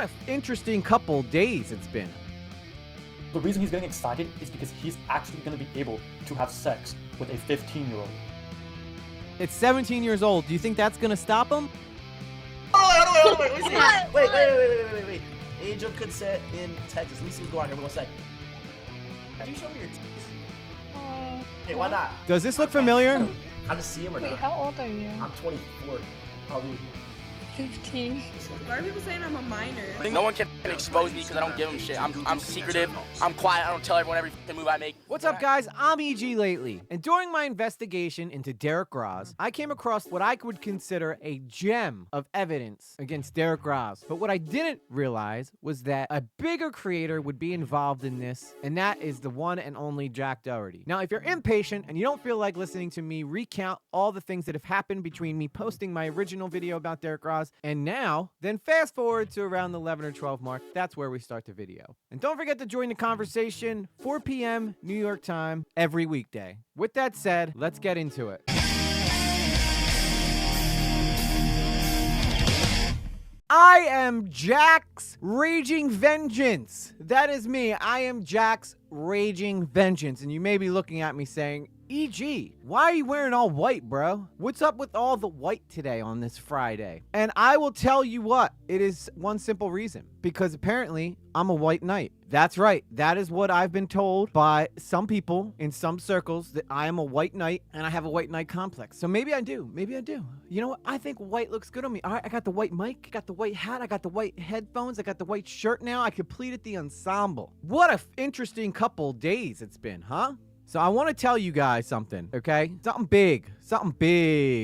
What an interesting couple days it's been. The reason he's getting excited is because he's actually going to be able to have sex with a 15-year-old. It's 17 years old. Do you think that's gonna stop him? Oh, wait, let me see. Wait. Age of consent in Texas. Let me see what's going on here. We're gonna say. Can you show me your titties? Hey, why not? Does this look familiar? How to see him or Wait, not? how old are you? I'm 24. Probably. 15. Why are people saying I'm a minor? No one can expose me because I don't give them shit. I'm secretive. I'm quiet. I don't tell everyone every move I make. What's up, guys? I'm EG Lately, and during my investigation into Derek Graz, I came across what I would consider a gem of evidence against Derek Graz. But what I didn't realize was that a bigger creator would be involved in this, and that is the one and only Jack Doherty. Now, if you're impatient and you don't feel like listening to me recount all the things that have happened between me posting my original video about Derek Graz and now, then fast forward to around the 11 or 12 mark. That's where we start the video. And don't forget to join the conversation, 4 p.m. New York time, every weekday. With that said, let's get into it. I am Jack's Raging Vengeance. That is me. I am Jack's Raging Vengeance. And you may be looking at me saying, EG, why are you wearing all white, bro? What's up with all the white today on this Friday? And I will tell you what, it is one simple reason. Because apparently, I'm a white knight. That's right. That is what I've been told by some people in some circles, that I am a white knight and I have a white knight complex. So maybe I do. Maybe I do. You know what? I think white looks good on me. All right, I got the white mic, I got the white hat, I got the white headphones, I got the white shirt now. I completed the ensemble. What a interesting couple days it's been, huh? So I want to tell you guys something, okay? Something big.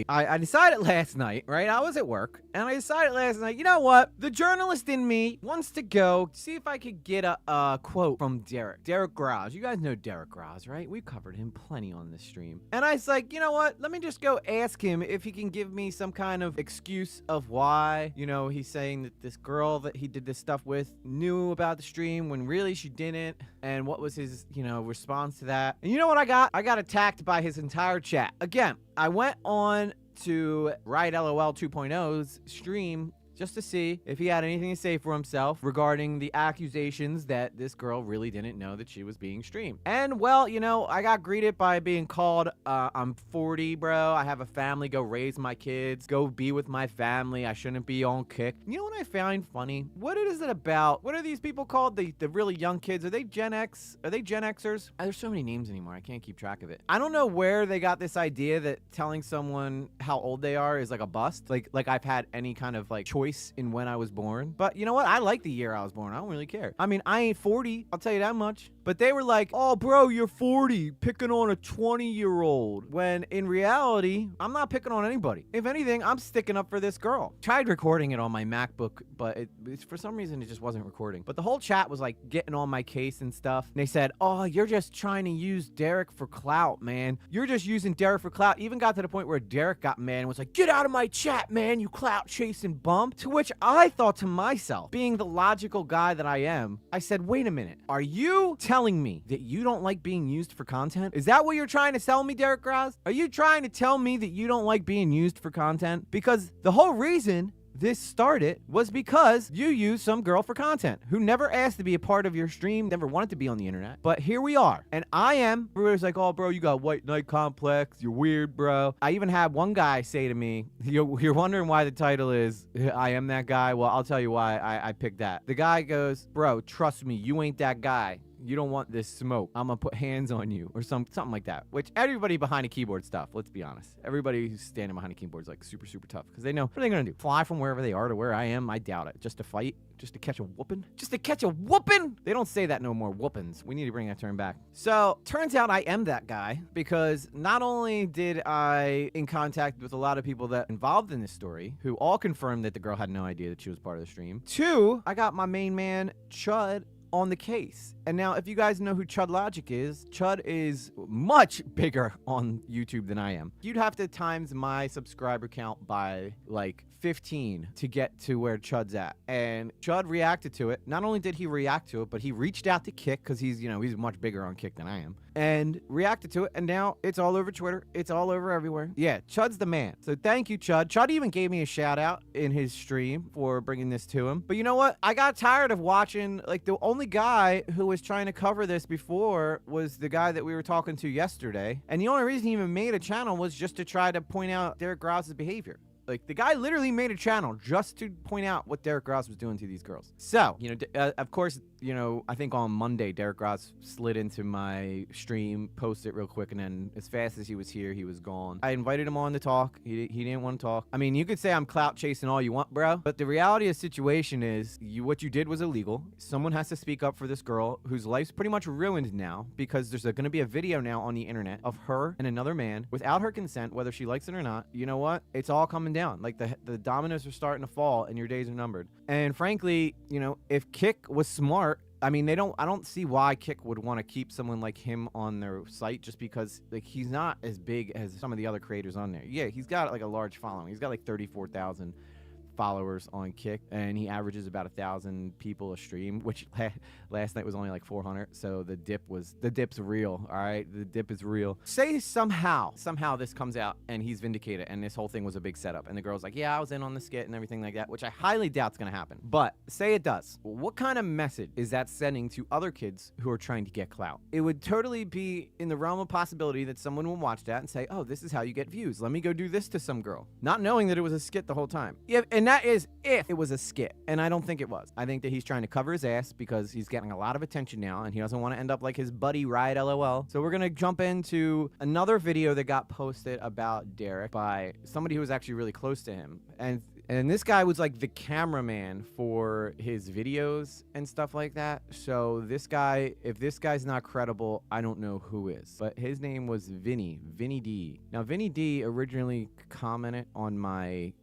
I decided last night, right? I was at work, and I decided last night, you know what? The journalist in me wants to go see if I could get a quote from Derek Graz. You guys know Derek Graz, right? We covered him plenty on this stream. And I was like, you know what? Let me just go ask him if he can give me some kind of excuse of why, you know, he's saying that this girl that he did this stuff with knew about the stream when really she didn't. And what was his, you know, response to that? And you know what I got? I got attacked by his entire chat. Again, I went on to Riot LOL 2.0's stream just to see if he had anything to say for himself regarding the accusations that this girl really didn't know that she was being streamed. And, well, you know, I got greeted by being called, I'm 40, bro. I have a family. Go raise my kids. Go be with my family. I shouldn't be on kick. You know what I find funny? What is it about? What are these people called? The really young kids? Are they Gen X? Are they Gen Xers? There's so many names anymore. I can't keep track of it. I don't know where they got this idea that telling someone how old they are is like a bust. Like I've had any kind of like choice in when I was born. But you know what? I like the year I was born. I don't really care. I mean, I ain't 40. I'll tell you that much. But they were like, oh, bro, you're 40, picking on a 20-year-old. When in reality, I'm not picking on anybody. If anything, I'm sticking up for this girl. Tried recording it on my MacBook, but it's for some reason, it just wasn't recording. But the whole chat was like getting on my case and stuff. And they said, oh, you're just trying to use Derek for clout, man. You're just using Derek for clout. Even got to the point where Derek got mad and was like, get out of my chat, man, you clout chasing bum. To which I thought to myself, being the logical guy that I am, I said, wait a minute. Are you telling me that you don't like being used for content? Is that what you're trying to sell me, Derek Graz? Are you trying to tell me that you don't like being used for content? Because the whole reason this started was because you used some girl for content who never asked to be a part of your stream, never wanted to be on the internet. But here we are. And I am. Everybody's like, oh, bro, you got white knight complex. You're weird, bro. I even had one guy say to me, you're wondering why the title is I am that guy. Well, I'll tell you why I picked that. The guy goes, bro, trust me, you ain't that guy. You don't want this smoke. I'm gonna put hands on you or something like that. Which everybody behind a keyboard stuff, let's be honest. Everybody who's standing behind a keyboard is like super, super tough because they know what are they gonna do? Fly from wherever they are to where I am? I doubt it. Just to fight? Just to catch a whooping? Just to catch a whooping? They don't say that no more, whoopings. We need to bring that term back. So, turns out I am that guy because not only did I in contact with a lot of people that involved in this story who all confirmed that the girl had no idea that she was part of the stream. 2, I got my main man, Chud, on the case. And now, if you guys know who Chud Logic is, Chud is much bigger on YouTube than I am. You'd have to times my subscriber count by like 15 to get to where Chud's at. And Chud reacted to it. Not only did he react to it, but he reached out to Kick because he's, you know, he's much bigger on Kick than I am. And reacted to it, and now it's all over Twitter. It's all over everywhere. Yeah, Chud's the man. So thank you, Chud. Chud even gave me a shout out in his stream for bringing this to him. But you know what? I got tired of watching, like, the only guy who was trying to cover this before was the guy that we were talking to yesterday. And the only reason he even made a channel was just to try to point out Derek Graz's behavior. Like, the guy literally made a channel just to point out what Derek Graz was doing to these girls. So, you know, of course, you know, I think on Monday, Derek Graz slid into my stream, posted it real quick, and then as fast as he was here, he was gone. I invited him on to talk. He didn't want to talk. I mean, you could say I'm clout chasing all you want, bro, but the reality of the situation is what you did was illegal. Someone has to speak up for this girl whose life's pretty much ruined now because there's going to be a video now on the internet of her and another man without her consent, whether she likes it or not. You know what? It's all coming down. Like, the dominoes are starting to fall and your days are numbered. And frankly, you know, if Kick was smart, I mean, I don't see why Kick would want to keep someone like him on their site just because, like, he's not as big as some of the other creators on there. Yeah, he's got like a large following. He's got like 34,000 followers on Kick, and he averages about 1,000 people a stream, which last night was only like 400. So the dip's real. All right, the dip is real. Say somehow this comes out and he's vindicated, and this whole thing was a big setup, and the girl's like, yeah, I was in on the skit and everything like that, which I highly doubt's gonna happen. But say it does. What kind of message is that sending to other kids who are trying to get clout? It would totally be in the realm of possibility that someone will watch that and say, oh, this is how you get views. Let me go do this to some girl, not knowing that it was a skit the whole time. Yeah, and that is if it was a skit, and I don't think it was. I think that he's trying to cover his ass because he's getting a lot of attention now, and he doesn't want to end up like his buddy Riot LOL. So we're gonna jump into another video that got posted about Derek by somebody who was actually really close to him, and this guy was like the cameraman for his videos and stuff like that. So this guy, if this guy's not credible, I don't know who is. But his name was VinneyD. Now VinneyD originally commented on my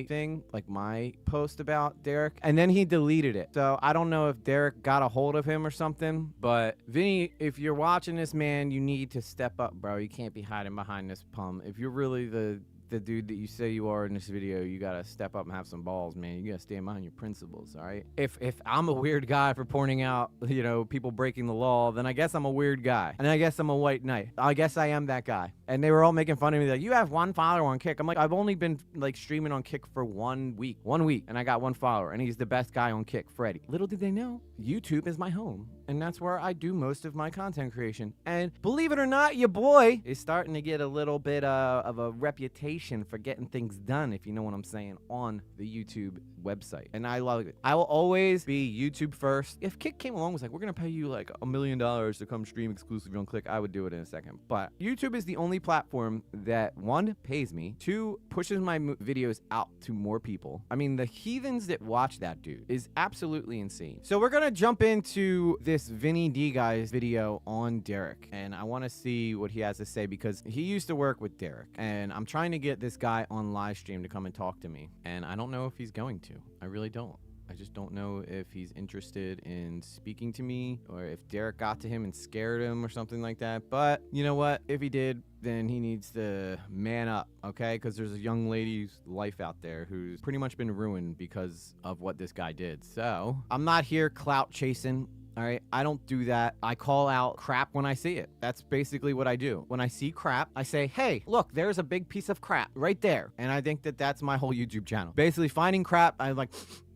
thing, like my post about Derek, and then he deleted it. So I don't know if Derek got a hold of him or something. But Vinney, if you're watching this, man, you need to step up, bro. You can't be hiding behind this pum. If you're really the dude that you say you are in this video, you gotta step up and have some balls, man. You gotta stand behind your principles, all right? If I'm a weird guy for pointing out, you know, people breaking the law, then I guess I'm a weird guy. And I guess I'm a white knight. I guess I am that guy. And they were all making fun of me, like, you have 1 follower on Kick. I'm like, I've only been, like, streaming on Kick for 1 week. 1 week, and I got 1 follower, and he's the best guy on Kick, Freddy. Little did they know, YouTube is my home, and that's where I do most of my content creation. And believe it or not, your boy is starting to get a little bit of a reputation for getting things done, if you know what I'm saying, on the YouTube website. And I love it. I will always be YouTube first. If Kick came along and was like, we're gonna pay you like $1 million to come stream exclusively on Click, I would do it in a second. But YouTube is the only platform that, 1, pays me, 2, pushes my videos out to more people. I mean, the heathens that watch that dude is absolutely insane. So we're gonna jump into this VinneyD guy's video on Derek, and I want to see what he has to say because he used to work with Derek, and I'm trying to get this guy on live stream to come and talk to me, and I don't know if he's going to. I really don't. I just don't know if he's interested in speaking to me or if Derek got to him and scared him or something like that. But you know what? If he did, then he needs to man up, okay? Because there's a young lady's life out there who's pretty much been ruined because of what this guy did. So I'm not here clout chasing. All right, I don't do that. I call out crap when I see it. That's basically what I do. When I see crap, I say, hey, look, there's a big piece of crap right there. And I think that that's my whole YouTube channel. Basically, finding crap, I'm like,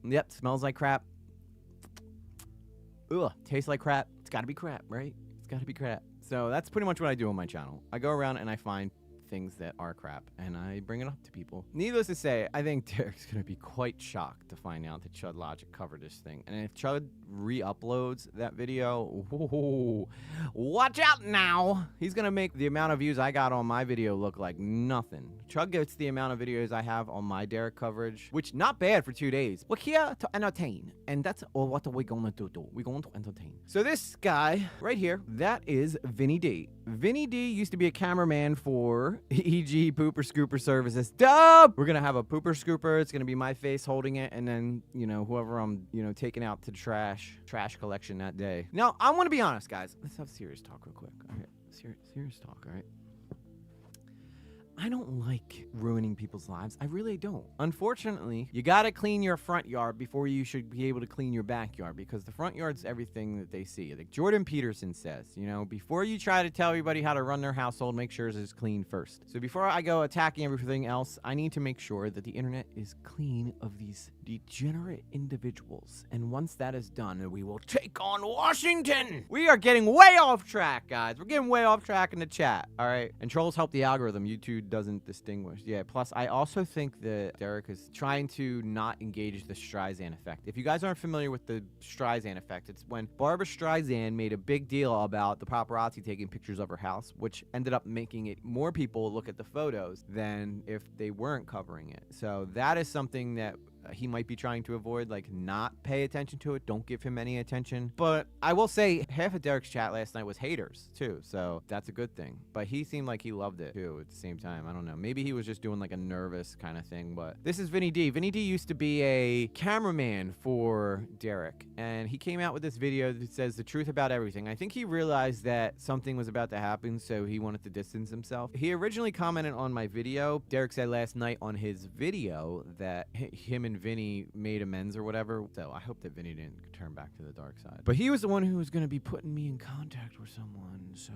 yep, smells like crap. Ugh, tastes like crap. It's gotta be crap, right? It's gotta be crap. So that's pretty much what I do on my channel. I go around and I find things that are crap, and I bring it up to people. Needless to say, I think Derek's gonna be quite shocked to find out that Chud Logic covered this thing. And if Chud re-uploads that video, whoa, watch out now! He's gonna make the amount of views I got on my video look like nothing. Chud gets the amount of videos I have on my Derek coverage, which not bad for 2 days. We're here to entertain, and that's all what we're gonna do. We're going to entertain. So this guy right here, that is VinneyD. VinneyD used to be a cameraman for EG Pooper Scooper Services. Dub! We're gonna have a Pooper Scooper. It's gonna be my face holding it, and then, you know, whoever I'm, you know, taking out to trash collection that day. Now, I want to be honest, guys. Let's have serious talk real quick. All right, serious talk, all right? I don't like ruining people's lives. I really don't. Unfortunately, you gotta clean your front yard before you should be able to clean your backyard, because the front yard's everything that they see. Like Jordan Peterson says, you know, before you try to tell everybody how to run their household, make sure it's clean first. So before I go attacking everything else, I need to make sure that the internet is clean of these degenerate individuals. And once that is done, we will take on Washington. We are getting way off track, guys. We're getting way off track in the chat, all right? And trolls help the algorithm. YouTube doesn't distinguish. Yeah, plus I also think that Derek is trying to not engage the Streisand effect. If you guys aren't familiar with the Streisand effect, it's when Barbara Streisand made a big deal about the paparazzi taking pictures of her house, which ended up making it more people look at the photos than if they weren't covering it. So that is something that he might be trying to avoid, like not pay attention to it. Don't give him any attention. But I will say half of Derek's chat last night was haters too, so that's a good thing. But he seemed like he loved it too at the same time. I don't know, maybe he was just doing like a nervous kind of thing. But this is VinneyD. VinneyD used to be a cameraman for Derek, and he came out with this video that says the truth about everything. I think he realized that something was about to happen, so he wanted to distance himself. He originally commented on my video. Derek said last night on his video that him and Vinney made amends or whatever. So I hope that Vinney didn't turn back to the dark side. But he was the one who was going to be putting me in contact with someone. So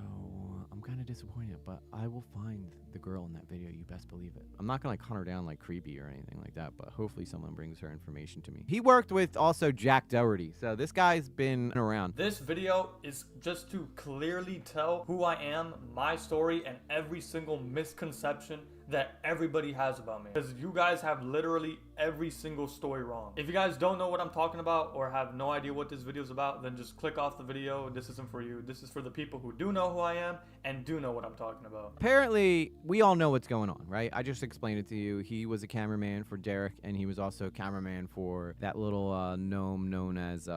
I'm kind of disappointed, but I will find the girl in that video. You best believe it. I'm not going to like hunt her down like creepy or anything like that, but hopefully someone brings her information to me. He worked with also Jack Doherty. So this guy's been around. This video is just to clearly tell who I am, my story, and every single misconception that everybody has about me, because you guys have literally every single story wrong. If you guys don't know what I'm talking about or have no idea what this video is about, then just click off the video. This isn't for you. This is for the people who do know who I am and do know what I'm talking about. Apparently, we all know what's going on, right? I just explained it to you. He was a cameraman for Derek, and he was also a cameraman for that little gnome known as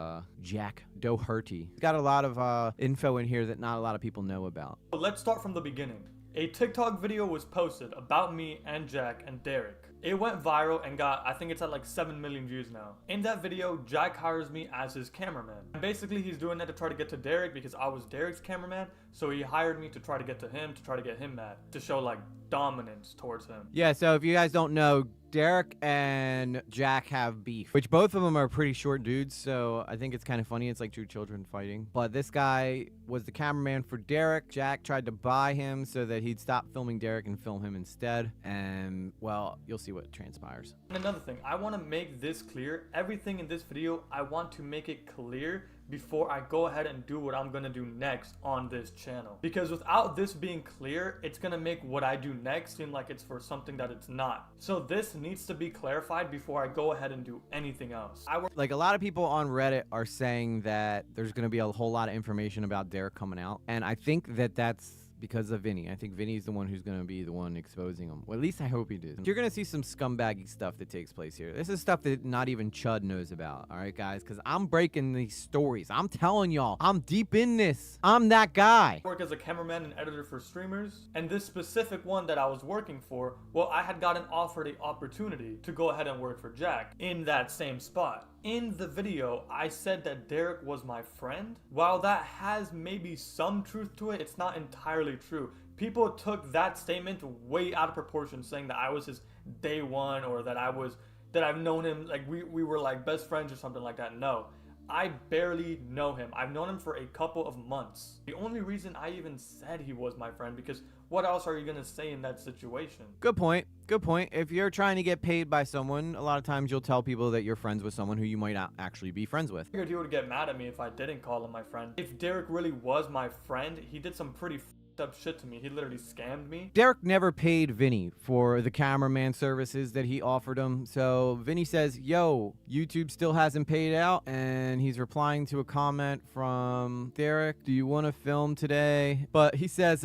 Jack Doherty. He's got a lot of info in here that not a lot of people know about. So let's start from the beginning. A TikTok video was posted about me and Jack and Derek. It went viral and got, I think it's at like 7 million views now. In that video, Jack hires me as his cameraman. And basically, he's doing that to try to get to Derek because I was Derek's cameraman. So he hired me to try to get to him, to try to get him mad, to show like dominance towards him. Yeah, so if you guys don't know, Derek and Jack have beef, which both of them are pretty short dudes, so I think it's kind of funny. It's like two children fighting. But this guy was the cameraman for Derek. Jack tried to buy him so that he'd stop filming Derek and film him instead. And, well, you'll see what transpires. And another thing, I want to make this clear. Everything in this video, I want to make it clear before I go ahead and do what I'm gonna do next on this channel. Because without this being clear, it's gonna make what I do next seem like it's for something that it's not. So this needs to be clarified before I go ahead and do anything else. Like a lot of people on Reddit are saying that there's gonna be a whole lot of information about Derek coming out, and I think that that's because of Vinney. I think Vinney's the one who's going to be the one exposing him. Well, at least I hope he does. You're going to see some scumbaggy stuff that takes place here. This is stuff that not even Chud knows about. All right, guys? Because I'm breaking these stories. I'm telling y'all. I'm deep in this. I'm that guy. I work as a cameraman and editor for streamers. And this specific one that I was working for, well, I had gotten offered an opportunity to go ahead and work for Jack in that same spot. In the video, I said that Derek was my friend. While that has maybe some truth to it, it's not entirely true. People took that statement way out of proportion, saying that I was his day one or that I've known him, like we were like best friends or something like that. No, I barely know him. I've known him for a couple of months. The only reason I even said he was my friend, because what else are you gonna say in that situation? Good point. Good point. If you're trying to get paid by someone, a lot of times you'll tell people that you're friends with someone who you might not actually be friends with. I figured he would get mad at me if I didn't call him my friend. If Derek really was my friend, he did some pretty up shit to me. He literally scammed me. Derek never paid Vinney for the cameraman services that he offered him. So Vinney says, yo, YouTube still hasn't paid out. And he's replying to a comment from Derek. Do you want to film today? But he says,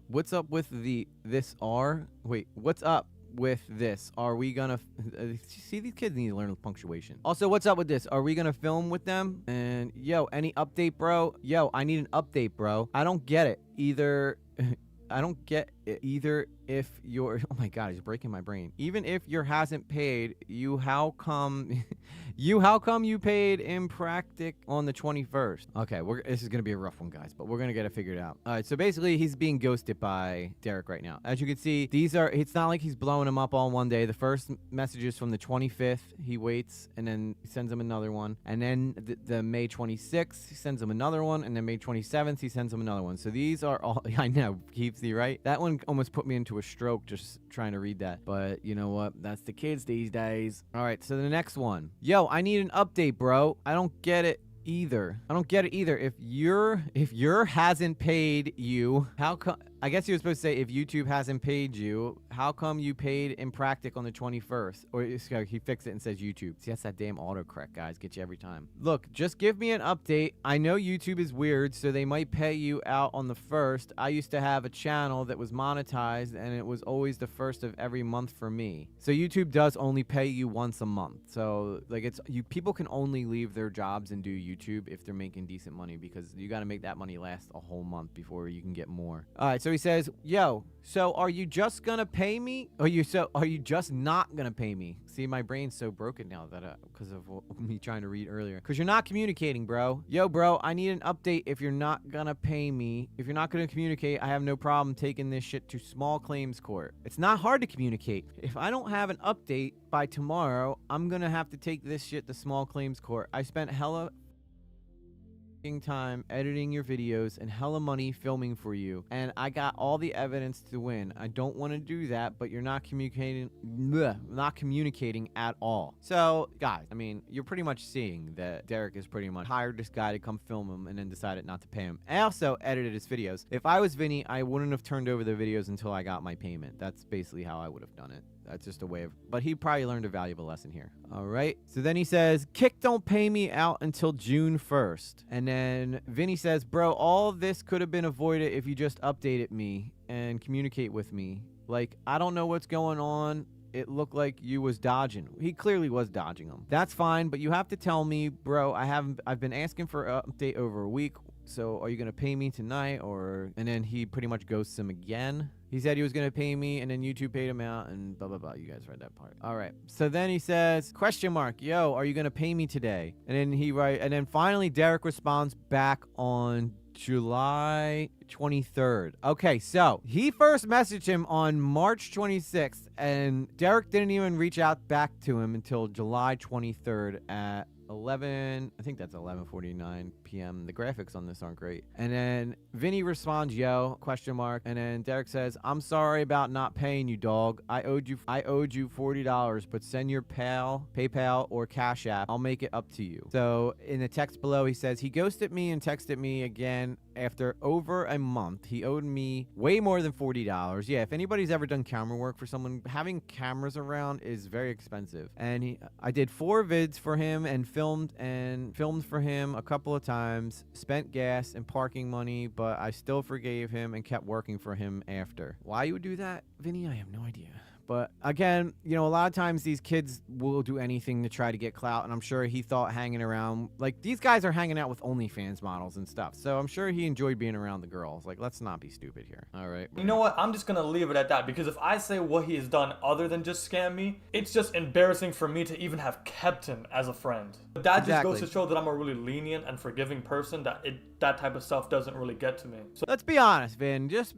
what's up with this R? Wait, what's up with this? Are we gonna see, these kids need to learn punctuation. Also, what's up with this? Are we gonna film with them? And yo, any update, bro? Yo, I need an update, bro. I don't get it either. I don't get it either if your oh my god, he's breaking my brain. Even if your hasn't paid, how come you paid in practic on the 21st? Okay, this is gonna be a rough one, guys, but we're gonna get it figured out. All right, so basically he's being ghosted by Derek right now. As you can see, it's not like he's blowing him up all in one day. The first message is from the 25th. He waits and then he sends him another one, and then the May 26th he sends him another one, and then May 27th he sends him another one. So these are all I know, Keepsy, right? That one almost put me into a stroke just trying to read that, but you know what, that's the kids these days. All right, so the next one. Yo, I need an update, bro. I don't get it either. If your hasn't paid you, how come? I guess you were supposed to say if YouTube hasn't paid you, how come you paid in practic on the 21st? Or he fixed it and says YouTube. See, that's that damn autocorrect, guys. Get you every time. Look, just give me an update. I know YouTube is weird, so they might pay you out on the 1st. I used to have a channel that was monetized, and it was always the 1st of every month for me. So YouTube does only pay you once a month. So like people can only leave their jobs and do YouTube if they're making decent money, because you got to make that money last a whole month before you can get more. All right, so he says, yo, so are you just gonna pay me? Are you just not gonna pay me? See, my brain's so broken now that because of me trying to read earlier. Because you're not communicating, bro. Yo, bro, I need an update if you're not gonna pay me. If you're not gonna communicate, I have no problem taking this shit to small claims court. It's not hard to communicate. If I don't have an update by tomorrow, I'm gonna have to take this shit to small claims court. I spent hella time editing your videos and hella money filming for you, and I got all the evidence to win. I don't want to do that, but you're not communicating at all. So guys, I mean, you're pretty much seeing that Derek is pretty much hired this guy to come film him and then decided not to pay him. I also edited his videos. If I was Vinney, I wouldn't have turned over the videos until I got my payment. That's basically how I would have done it. That's just a way of, but he probably learned a valuable lesson here. All right. So then he says, Kick don't pay me out until June 1st. And then Vinney says, bro, all of this could have been avoided if you just updated me and communicate with me. Like, I don't know what's going on. It looked like you was dodging. He clearly was dodging him. That's fine, but you have to tell me, bro, I've been asking for an update over a week. So are you going to pay me tonight? And then he pretty much ghosts him again. He said he was going to pay me, and then YouTube paid him out, and blah, blah, blah. You guys read that part. All right. So then he says, question mark, yo, are you going to pay me today? And then finally Derek responds back on July 23rd. Okay, so he first messaged him on March 26th, and Derek didn't even reach out back to him until July 23rd at 11:49 p.m. The graphics on this aren't great. And then Vinney responds, yo, question mark. And then Derek says, I'm sorry about not paying you, dog. I owed you $40, but send your PayPal or Cash App. I'll make it up to you. So in the text below, he says, he ghosted me and texted me again after over a month. He owed me way more than $40. Yeah, if anybody's ever done camera work for someone, having cameras around is very expensive. And I did 4 vids for him and filmed for him a couple of times, spent gas and parking money, but I still forgave him and kept working for him after. Why you would do that, Vinney, I have no idea. But again, you know, a lot of times these kids will do anything to try to get clout, and I'm sure he thought hanging around, like, these guys are hanging out with OnlyFans models and stuff, so I'm sure he enjoyed being around the girls. Like, let's not be stupid here. All right. You know what? I'm just gonna leave it at that, because if I say what he has done other than just scam me, it's just embarrassing for me to even have kept him as a friend. But that just goes to show that I'm a really lenient and forgiving person, that type of stuff doesn't really get to me. So let's be honest, Vin. Just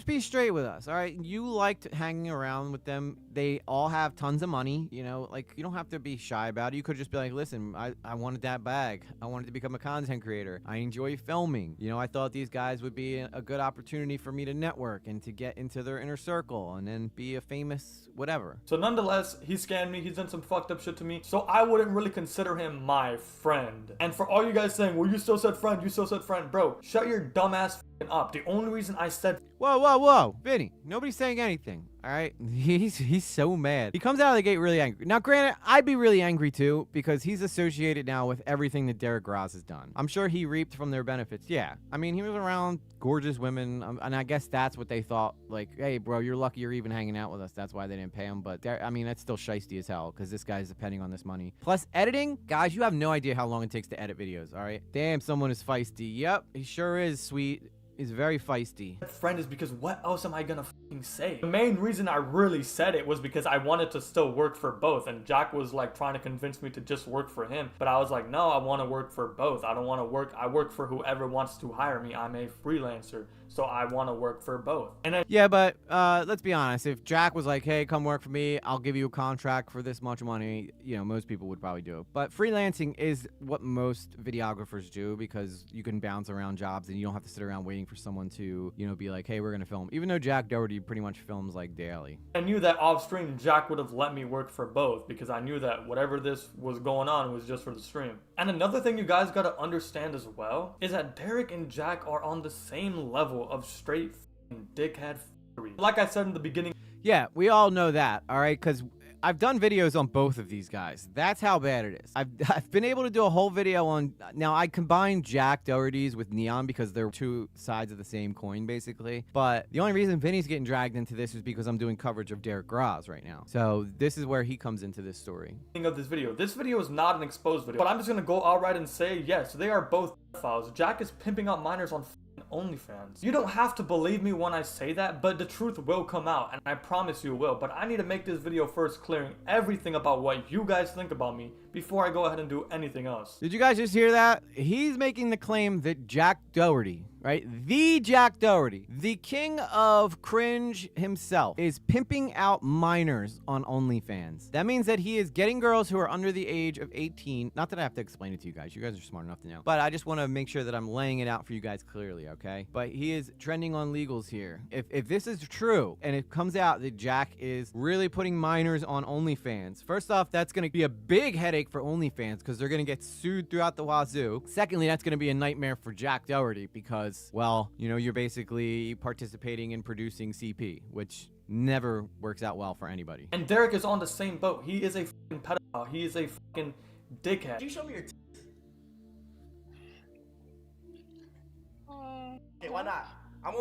be straight with us, all right? You liked hanging around with them. They all have tons of money, you know, like, you don't have to be shy about it. You could just be like, listen, I wanted that bag. I wanted to become a content creator. I enjoy filming. You know, I thought these guys would be a good opportunity for me to network and to get into their inner circle and then be a famous whatever. So nonetheless, he scammed me. He's done some fucked up shit to me. So I wouldn't really consider him my friend. And for all you guys saying, well, you still said friend, bro, shut your dumb ass up. The only reason I said whoa, Vinney, nobody's saying anything. All right, he's so mad. He comes out of the gate really angry. Now, granted, I'd be really angry too, because he's associated now with everything that Derek Graz has done. I'm sure he reaped from their benefits. Yeah, I mean, he was around gorgeous women, and I guess that's what they thought. Like, hey, bro, you're lucky you're even hanging out with us. That's why they didn't pay him. But I mean, that's still shiesty as hell, because this guy's depending on this money. Plus, editing, guys, you have no idea how long it takes to edit videos. All right, damn, someone is feisty. Yep, he sure is, sweet. is very feisty. Friend is because what else am I gonna fucking say? The main reason I really said it was because I wanted to still work for both, and Jack was like trying to convince me to just work for him, but I was like, no, I want to work for both. I don't want to work. I work for whoever wants to hire me. I'm a freelancer, so I want to work for both. And then Yeah, but let's be honest. If Jack was like, hey, come work for me, I'll give you a contract for this much money, you know, most people would probably do it. But freelancing is what most videographers do because you can bounce around jobs and you don't have to sit around waiting for someone to, you know, be like, hey, we're going to film. Even though Jack Doherty pretty much films like daily. I knew that off stream Jack would have let me work for both because I knew that whatever this was going on was just for the stream. And another thing you guys gotta understand as well is that Derek and Jack are on the same level of straight f***ing dickhead f***ery. Like I said in the beginning, Yeah, we all know that, all right? Because I've done videos on both of these guys. That's how bad it is. I've been able to do a whole video on... Now, I combined Jack Doherty's with Neon because they're two sides of the same coin, basically. But the only reason Vinny's getting dragged into this is because I'm doing coverage of Derek Graz right now. So this is where he comes into this story. of this video is not an exposed video, but I'm just gonna go outright and say yes, they are both pedophiles. Jack is pimping out minors on OnlyFans. You don't have to believe me when I say that, but the truth will come out, and I promise you it will. But I need to make this video first clearing everything about what you guys think about me before I go ahead and do anything else. Did you guys just hear that? He's making the claim that Jack Doherty, right? The Jack Doherty, the king of cringe himself, is pimping out minors on OnlyFans. That means that he is getting girls who are under the age of 18. Not that I have to explain it to you guys. You guys are smart enough to know. But I just want to make sure that I'm laying it out for you guys clearly, okay? But he is trending on legals here. If this is true, and it comes out that Jack is really putting minors on OnlyFans, first off, that's going to be a big headache for OnlyFans because they're going to get sued throughout the wazoo. Secondly, that's going to be a nightmare for Jack Doherty because, well, you know, you're basically participating in producing CP, which never works out well for anybody. And Derek is on the same boat. He is a fucking pedophile. He is a fucking dickhead. Can you show me your Okay, why not? I'm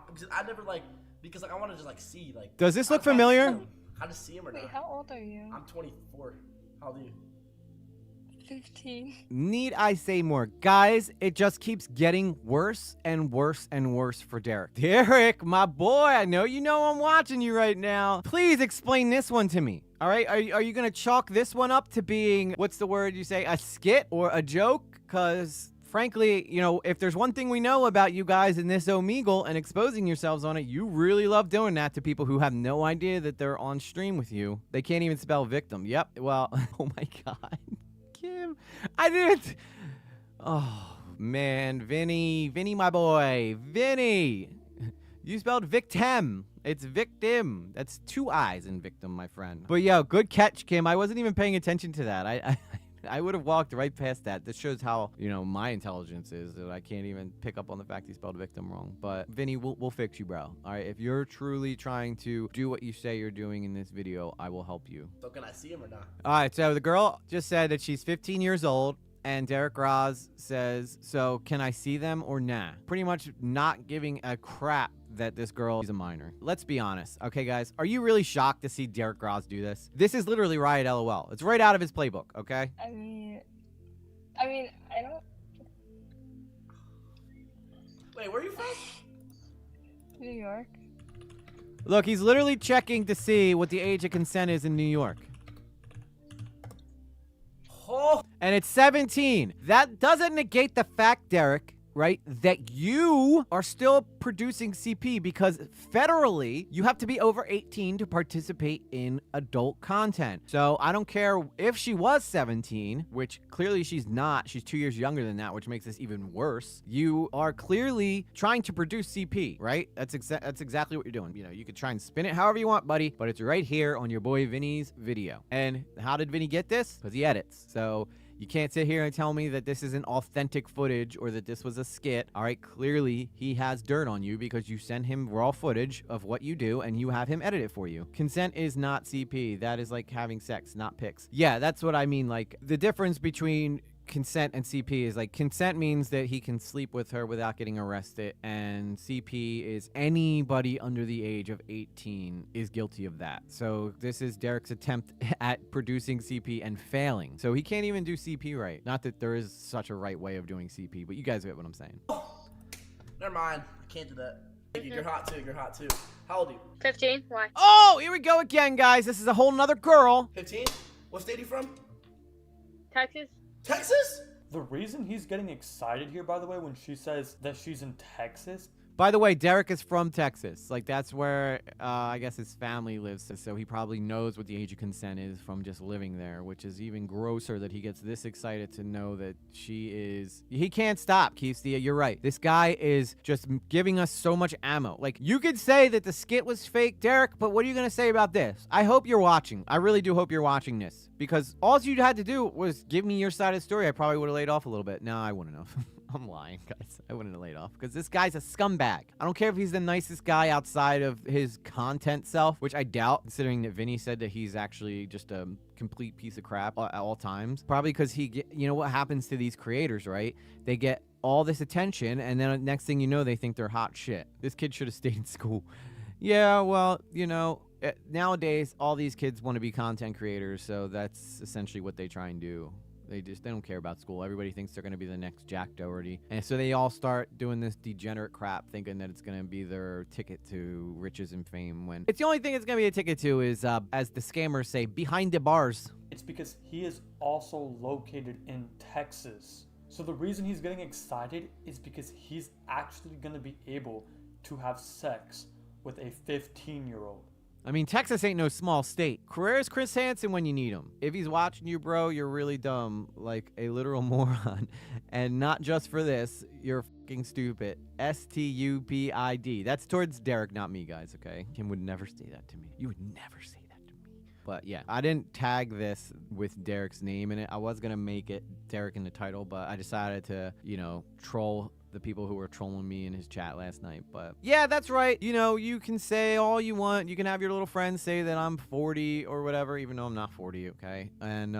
because I never like, because like I want to just like see like. Does this look familiar? How to see him or Wait, not? how old are you? I'm 24. How old are you? 15. Need I say more? Guys, it just keeps getting worse and worse and worse for Derek. Derek, my boy, I know you know I'm watching you right now. Please explain this one to me. All right, are you going to chalk this one up to being, what's the word you say, a skit or a joke? Because frankly, you know, if there's one thing we know about you guys in this Omegle and exposing yourselves on it, you really love doing that to people who have no idea that they're on stream with you. They can't even spell victim. Yep, well, oh my God. Kim, I didn't. Oh, man, Vinny, my boy, Vinny. You spelled victim. It's victim. That's two I's in victim, my friend. But yo, good catch, Kim. I wasn't even paying attention to that. I would have walked right past that. This shows how, you know, my intelligence is that I can't even pick up on the fact he spelled victim wrong. But Vinny, we'll fix you, bro. All right, if you're truly trying to do what you say you're doing in this video, I will help you. So can I see him or not? All right, so the girl just said that she's 15 years old. And Derek Graz says, so can I see them or nah? Pretty much not giving a crap that this girl is a minor. Let's be honest. Okay, guys, are you really shocked to see Derek Graz do this? This is literally Riot LOL. It's right out of his playbook, okay? I mean, I don't... Wait, where are you from? New York. Look, he's literally checking to see what the age of consent is in New York. Oh. And it's 17. That doesn't negate the fact, Derek, right, that you are still producing CP because federally, you have to be over 18 to participate in adult content. So I don't care if she was 17, which clearly she's not. She's 2 years younger than that, which makes this even worse. You are clearly trying to produce CP, right? That's exactly what you're doing. You know, you could try and spin it however you want, buddy, but it's right here on your boy Vinny's video. And how did Vinny get this? Because he edits. So you can't sit here and tell me that this isn't authentic footage or that this was a skit. All right, clearly he has dirt on you because you send him raw footage of what you do and you have him edit it for you. Consent is not CP. That is like having sex, not pics. Yeah, that's what I mean. Like the difference between consent and CP is like consent means that he can sleep with her without getting arrested, and CP is anybody under the age of 18 is guilty of that. So this is Derek's attempt at producing CP and failing. So he can't even do CP right. Not that there is such a right way of doing CP, but you guys get what I'm saying. Never mind. I can't do that. You're hot too. You're hot too. How old are you? 15. Why? Oh, here we go again, guys. This is a whole nother girl. 15? What state are you from? Texas. Texas? The reason he's getting excited here, by the way, when she says that she's in Texas. By the way, Derek is from Texas. Like, that's where, I guess his family lives. So he probably knows what the age of consent is from just living there, which is even grosser that he gets this excited to know that she is... He can't stop, Keithstia. You're right. This guy is just giving us so much ammo. Like, you could say that the skit was fake, Derek, but what are you going to say about this? I hope you're watching. I really do hope you're watching this. Because all you had to do was give me your side of the story. I probably would have laid off a little bit. No, I wouldn't have. I'm lying, guys. I wouldn't have laid off because this guy's a scumbag. I don't care if he's the nicest guy outside of his content self, which I doubt, considering that Vinney said that he's actually just a complete piece of crap at all times. Probably because you know what happens to these creators, right? They get all this attention, and then next thing you know, they think they're hot shit. This kid should have stayed in school. Yeah, well, you know, nowadays, all these kids want to be content creators, so that's essentially what they try and do. They don't care about school. Everybody thinks they're going to be the next Jack Doherty. And so they all start doing this degenerate crap thinking that it's going to be their ticket to riches and fame, when it's the only thing it's going to be a ticket to is, as the scammers say, behind the bars. It's because he is also located in Texas. So the reason he's getting excited is because he's actually going to be able to have sex with a 15-year-old. I mean, Texas ain't no small state. Where's Chris Hansen when you need him? If he's watching you, bro, you're really dumb, like a literal moron. And not just for this, you're fucking stupid. STUPID. That's towards Derek, not me, guys, okay? Kim would never say that to me. You would never say that to me. But yeah, I didn't tag this with Derek's name in it. I was gonna make it Derek in the title, but I decided to, you know, troll the people who were trolling me in his chat last night. But yeah, that's right. You know, you can say all you want. You can have your little friends say that I'm 40 or whatever, even though I'm not 40, okay? And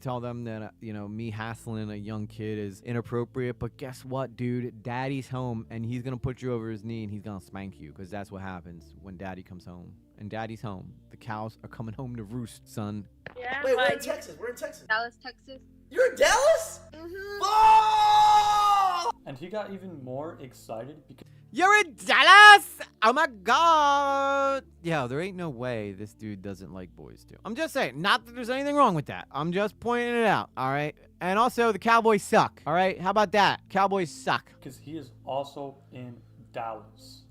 tell them that, you know, me hassling a young kid is inappropriate. But guess what, dude? Daddy's home, and he's going to put you over his knee, and he's going to spank you, because that's what happens when daddy comes home. And daddy's home. The cows are coming home to roost, son. Yeah. Wait, we're but in Texas. We're in Texas. Dallas, Texas. You're in Dallas? Mm-hmm. Oh! And he got even more excited because You're in Dallas? Oh my god. Yeah, there ain't no way this dude doesn't like boys too. I'm just saying, not that there's anything wrong with that. I'm just pointing it out, all right? And also, the Cowboys suck, all right? How about that? Cowboys suck. he is also in Dallas.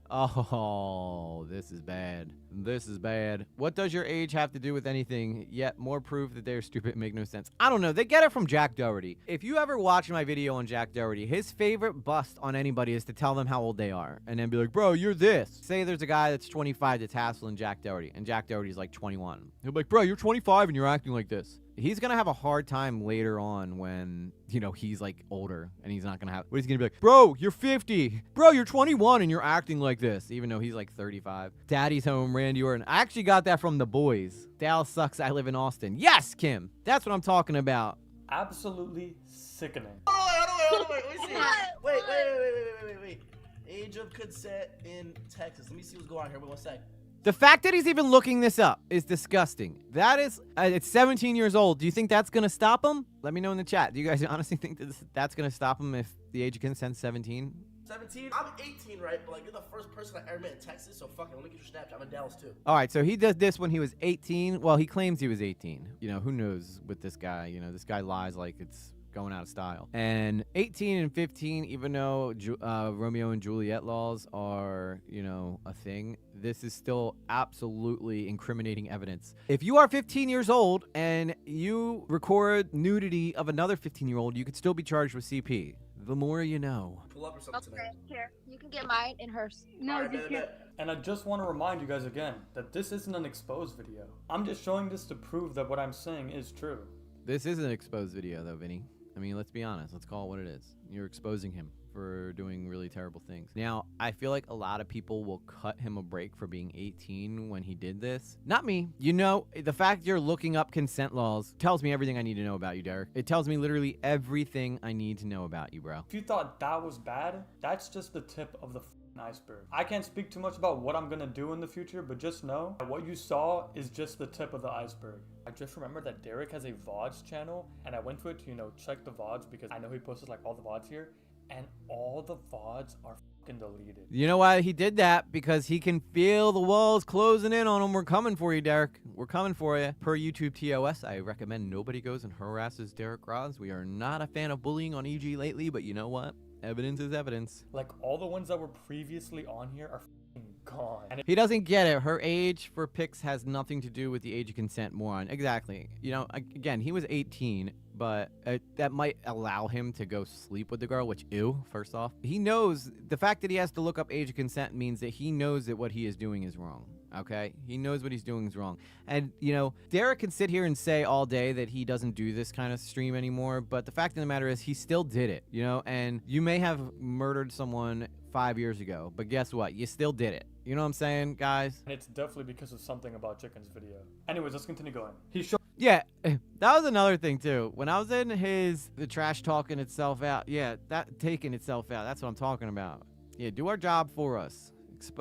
Oh, this is bad. This is bad. What does your age have to do with anything? Yet more proof that they're stupid and make no sense. I don't know. They get it from Jack Doherty. If you ever watch my video on Jack Doherty, his favorite bust on anybody is to tell them how old they are. And then be like, bro, you're this. Say there's a guy that's 25 that's hassling Jack Doherty. And Jack Doherty's like 21. He'll be like, bro, you're 25 and you're acting like this. He's going to have a hard time later on when, you know, he's like older and he's not going to have, but he's going to be like, bro, you're 50. Bro, you're 21 and you're acting like this, even though he's like 35. Daddy's home, Randy Orton. I actually got that from The Boys. Dallas sucks. I live in Austin. Yes, Kim. That's what I'm talking about. Absolutely sickening. Hold on, wait. Let me see. Wait. Age of consent in Texas. Let me see what's going on here. Wait 1 sec. The fact that he's even looking this up is disgusting. That is, it's 17 years old. Do you think that's going to stop him? Let me know in the chat. Do you guys honestly think that that's going to stop him if the age of consent's 17? 17? I'm 18, right? But like, you're the first person I ever met in Texas, so fuck it. Let me get your Snapchat. I'm in Dallas too. All right, so he does this when he was 18. Well, he claims he was 18. You know, who knows with this guy? You know, this guy lies like it's going out of style. And 18 and 15, even though Romeo and Juliet laws are, you know, a thing, this is still absolutely incriminating evidence. If you are 15 years old and you record nudity of another 15-year-old, you could still be charged with CP. The more you know. Pull up or something Okay, tonight. here. You can get mine and hers. No, Alright, just here. And I just want to remind you guys again that this isn't an exposed video. I'm just showing this to prove that what I'm saying is true. This is an exposed video, though, Vinney. I mean, let's be honest. Let's call it what it is. You're exposing him for doing really terrible things. Now, I feel like a lot of people will cut him a break for being 18 when he did this. Not me. You know, the fact you're looking up consent laws tells me everything I need to know about you, Derek. It tells me literally everything I need to know about you, bro. If you thought that was bad, that's just the tip of the iceberg. I can't speak too much about what I'm gonna do in the future, but just know that what you saw is just the tip of the iceberg. I just remember that Derek has a VODs channel, and I went to it to, you know, check the VODs because I know he posted like all the VODs here. and all the VODs are fucking deleted. You know why he did that? Because he can feel the walls closing in on him. We're coming for you, Derek. We're coming for you. Per YouTube TOS, I recommend nobody goes and harasses Derek Graz. We are not a fan of bullying on EG lately, but you know what? Evidence is evidence. Like, all the ones that were previously on here are fucking gone. And He doesn't get it. Her age for pics has nothing to do with the age of consent, moron. Exactly. You know, again, he was 18, but that might allow him to go sleep with the girl, which, ew, first off. He knows, the fact that he has to look up age of consent means that he knows that what he is doing is wrong. Okay? He knows what he's doing is wrong. And, you know, Derek can sit here and say all day that he doesn't do this kind of stream anymore, but the fact of the matter is he still did it, you know? And you may have murdered someone 5 years ago, but guess what? You still did it. You know what I'm saying, guys? it's definitely because of something about Chicken's video. Anyways, let's continue going. He showed Yeah, that was another thing, too. When I was in the trash talking itself out, yeah, that taking itself out, that's what I'm talking about. Yeah, do our job for us.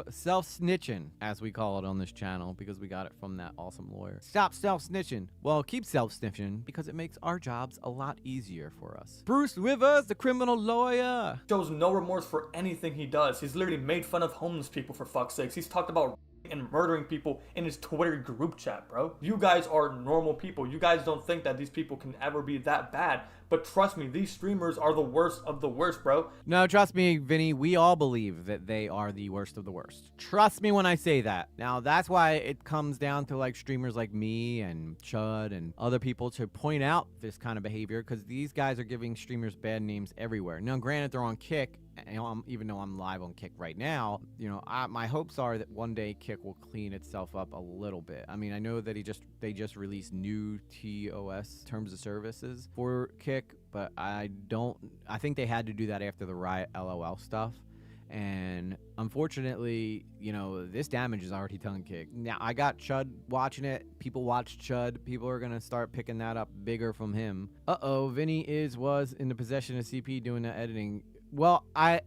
Self-snitching, as we call it on this channel, because we got it from that awesome lawyer. Stop self-snitching. Well, keep self-snitching, because it makes our jobs a lot easier for us. Bruce Rivers, the criminal lawyer. shows no remorse for anything he does. He's literally made fun of homeless people, for fuck's sakes. He's talked about and murdering people in his Twitter group chat, bro. You guys are normal people. You guys don't think that these people can ever be that bad. But trust me, these streamers are the worst of the worst, bro. No, trust me, Vinny, we all believe that they are the worst of the worst. Trust me when I say that. Now, that's why it comes down to like streamers like me and Chud and other people to point out this kind of behavior, because these guys are giving streamers bad names everywhere. Now, granted, they're on Kick, and even though I'm live on Kick right now, you know, my hopes are that one day Kick will clean itself up a little bit. I mean, I know that they just released new TOS terms of services for Kick, but I think they had to do that after the Riot LOL stuff. And unfortunately, you know, this damage is already done, Kick. Now, I got Chud watching it. People watch Chud. People are going to start picking that up bigger from him. Uh-oh, Vinney was in the possession of CP doing the editing. Well, I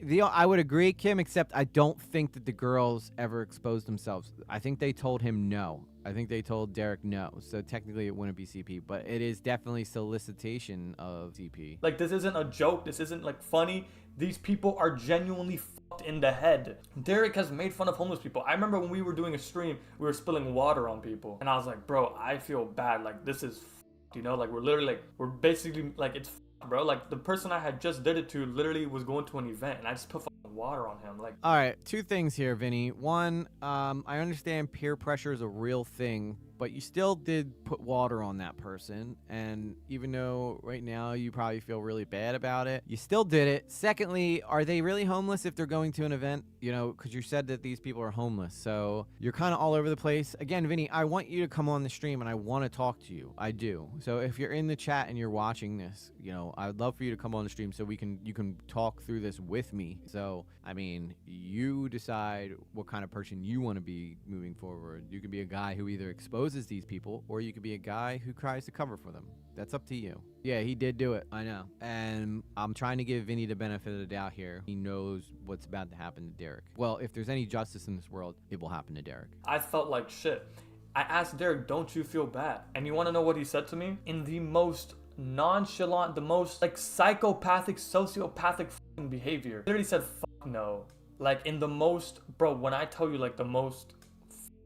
would agree, Kim, except I don't think that the girls ever exposed themselves. I think they told him no. I think they told Derek no. So technically it wouldn't be CP, but it is definitely solicitation of CP. Like, this isn't a joke. This isn't like funny. These people are genuinely fucked in the head. Derek has made fun of homeless people. I remember when we were doing a stream, we were spilling water on people. And I was like, bro, I feel bad. Like, this is fucked, you know? Like, we're literally like, we're basically like, it's fucked, bro. Like, the person I had just did it to literally was going to an event and I just put fucking water on him. Like, all right, two things here, Vinny. One, I understand peer pressure is a real thing, but you still did put water on that person, and even though right now you probably feel really bad about it, you still did it. Secondly, are they really homeless if they're going to an event? You know, because you said that these people are homeless, so you're kind of all over the place. Again, Vinny, I want you to come on the stream, and I want to talk to you. I do. So if you're in the chat and you're watching this, you know, I'd love for you to come on the stream so you can talk through this with me. So, I mean, you decide what kind of person you want to be moving forward. You could be a guy who either exposes these people, or you could be a guy who tries to cover for them. That's up to you. Yeah, he did do it. I know. And I'm trying to give Vinny the benefit of the doubt here. He knows what's about to happen to Derek. Well, if there's any justice in this world, it will happen to Derek. I felt like shit. I asked Derek, don't you feel bad? And you want to know what he said to me? In the most nonchalant, the most like psychopathic, sociopathic fucking behavior. He literally said, fuck no. Like, in the most, bro, when I tell you, like, the most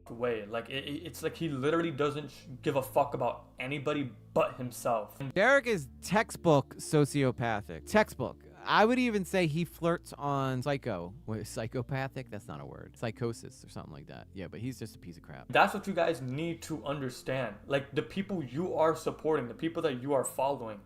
way, like, it's like he literally doesn't give a fuck about anybody but himself. Derek is textbook sociopathic. Textbook. I would even say he flirts on psychopathic? That's not a word. Psychosis or something like that. Yeah, but he's just a piece of crap. That's what you guys need to understand. Like, the people you are supporting, the people that you are following,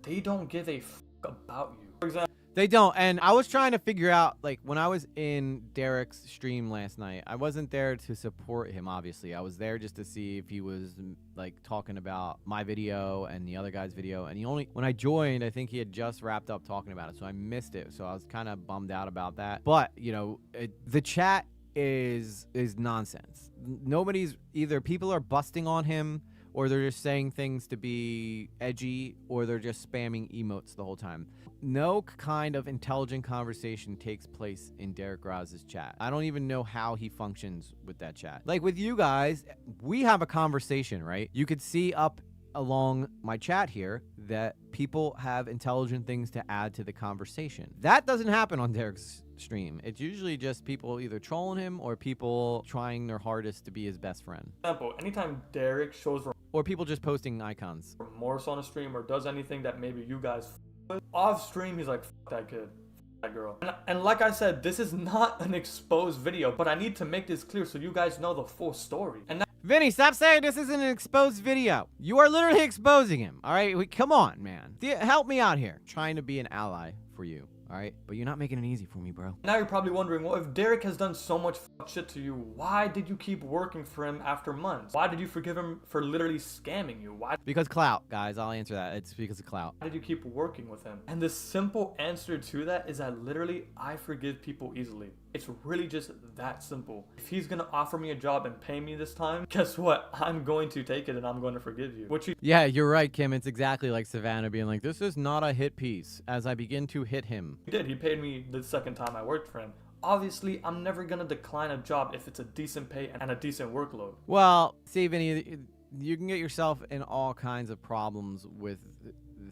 they don't give a fuck about you. For example, they don't. And I was trying to figure out, like, when I was in Derek's stream last night, I wasn't there to support him, obviously. I was there just to see if he was, like, talking about my video and the other guy's video. And when I joined, I think he had just wrapped up talking about it. So I missed it. So I was kind of bummed out about that. But, you know, the chat is nonsense. Nobody's, either people are busting on him, or they're just saying things to be edgy, or they're just spamming emotes the whole time. No kind of intelligent conversation takes place in Derek Graz's chat. I don't even know how he functions with that chat. Like with you guys, we have a conversation, right? You could see up along my chat here that people have intelligent things to add to the conversation. That doesn't happen on Derek's stream. It's usually just people either trolling him or people trying their hardest to be his best friend. Example, anytime Derek shows Or people just posting icons. remorse on a stream or does anything that maybe you guys with, off stream, he's like, "F that kid. That girl." And like I said, this is not an exposed video, but I need to make this clear so you guys know the full story. And Vinney, stop saying this isn't an exposed video. You are literally exposing him. All right, come on, man. Help me out here. Trying to be an ally for you. All right, but you're not making it easy for me, bro. now you're probably wondering, well, if Derek has done so much shit to you, why did you keep working for him after months? Why did you forgive him for literally scamming you? Why Because clout, guys. I'll answer that. It's because of clout. did you keep working with him? And the simple answer to that is that literally I forgive people easily. It's really just that simple. If he's gonna offer me a job and pay me this time, guess what? I'm going to take it and I'm going to forgive you. Which he Yeah, you're right, Kim. It's exactly like Savannah being like, this is not a hit piece, as I begin to hit him. did. He paid me the second time I worked for him. Obviously, I'm never gonna decline a job if it's a decent pay and a decent workload. Well, see, Vinny, you can get yourself in all kinds of problems with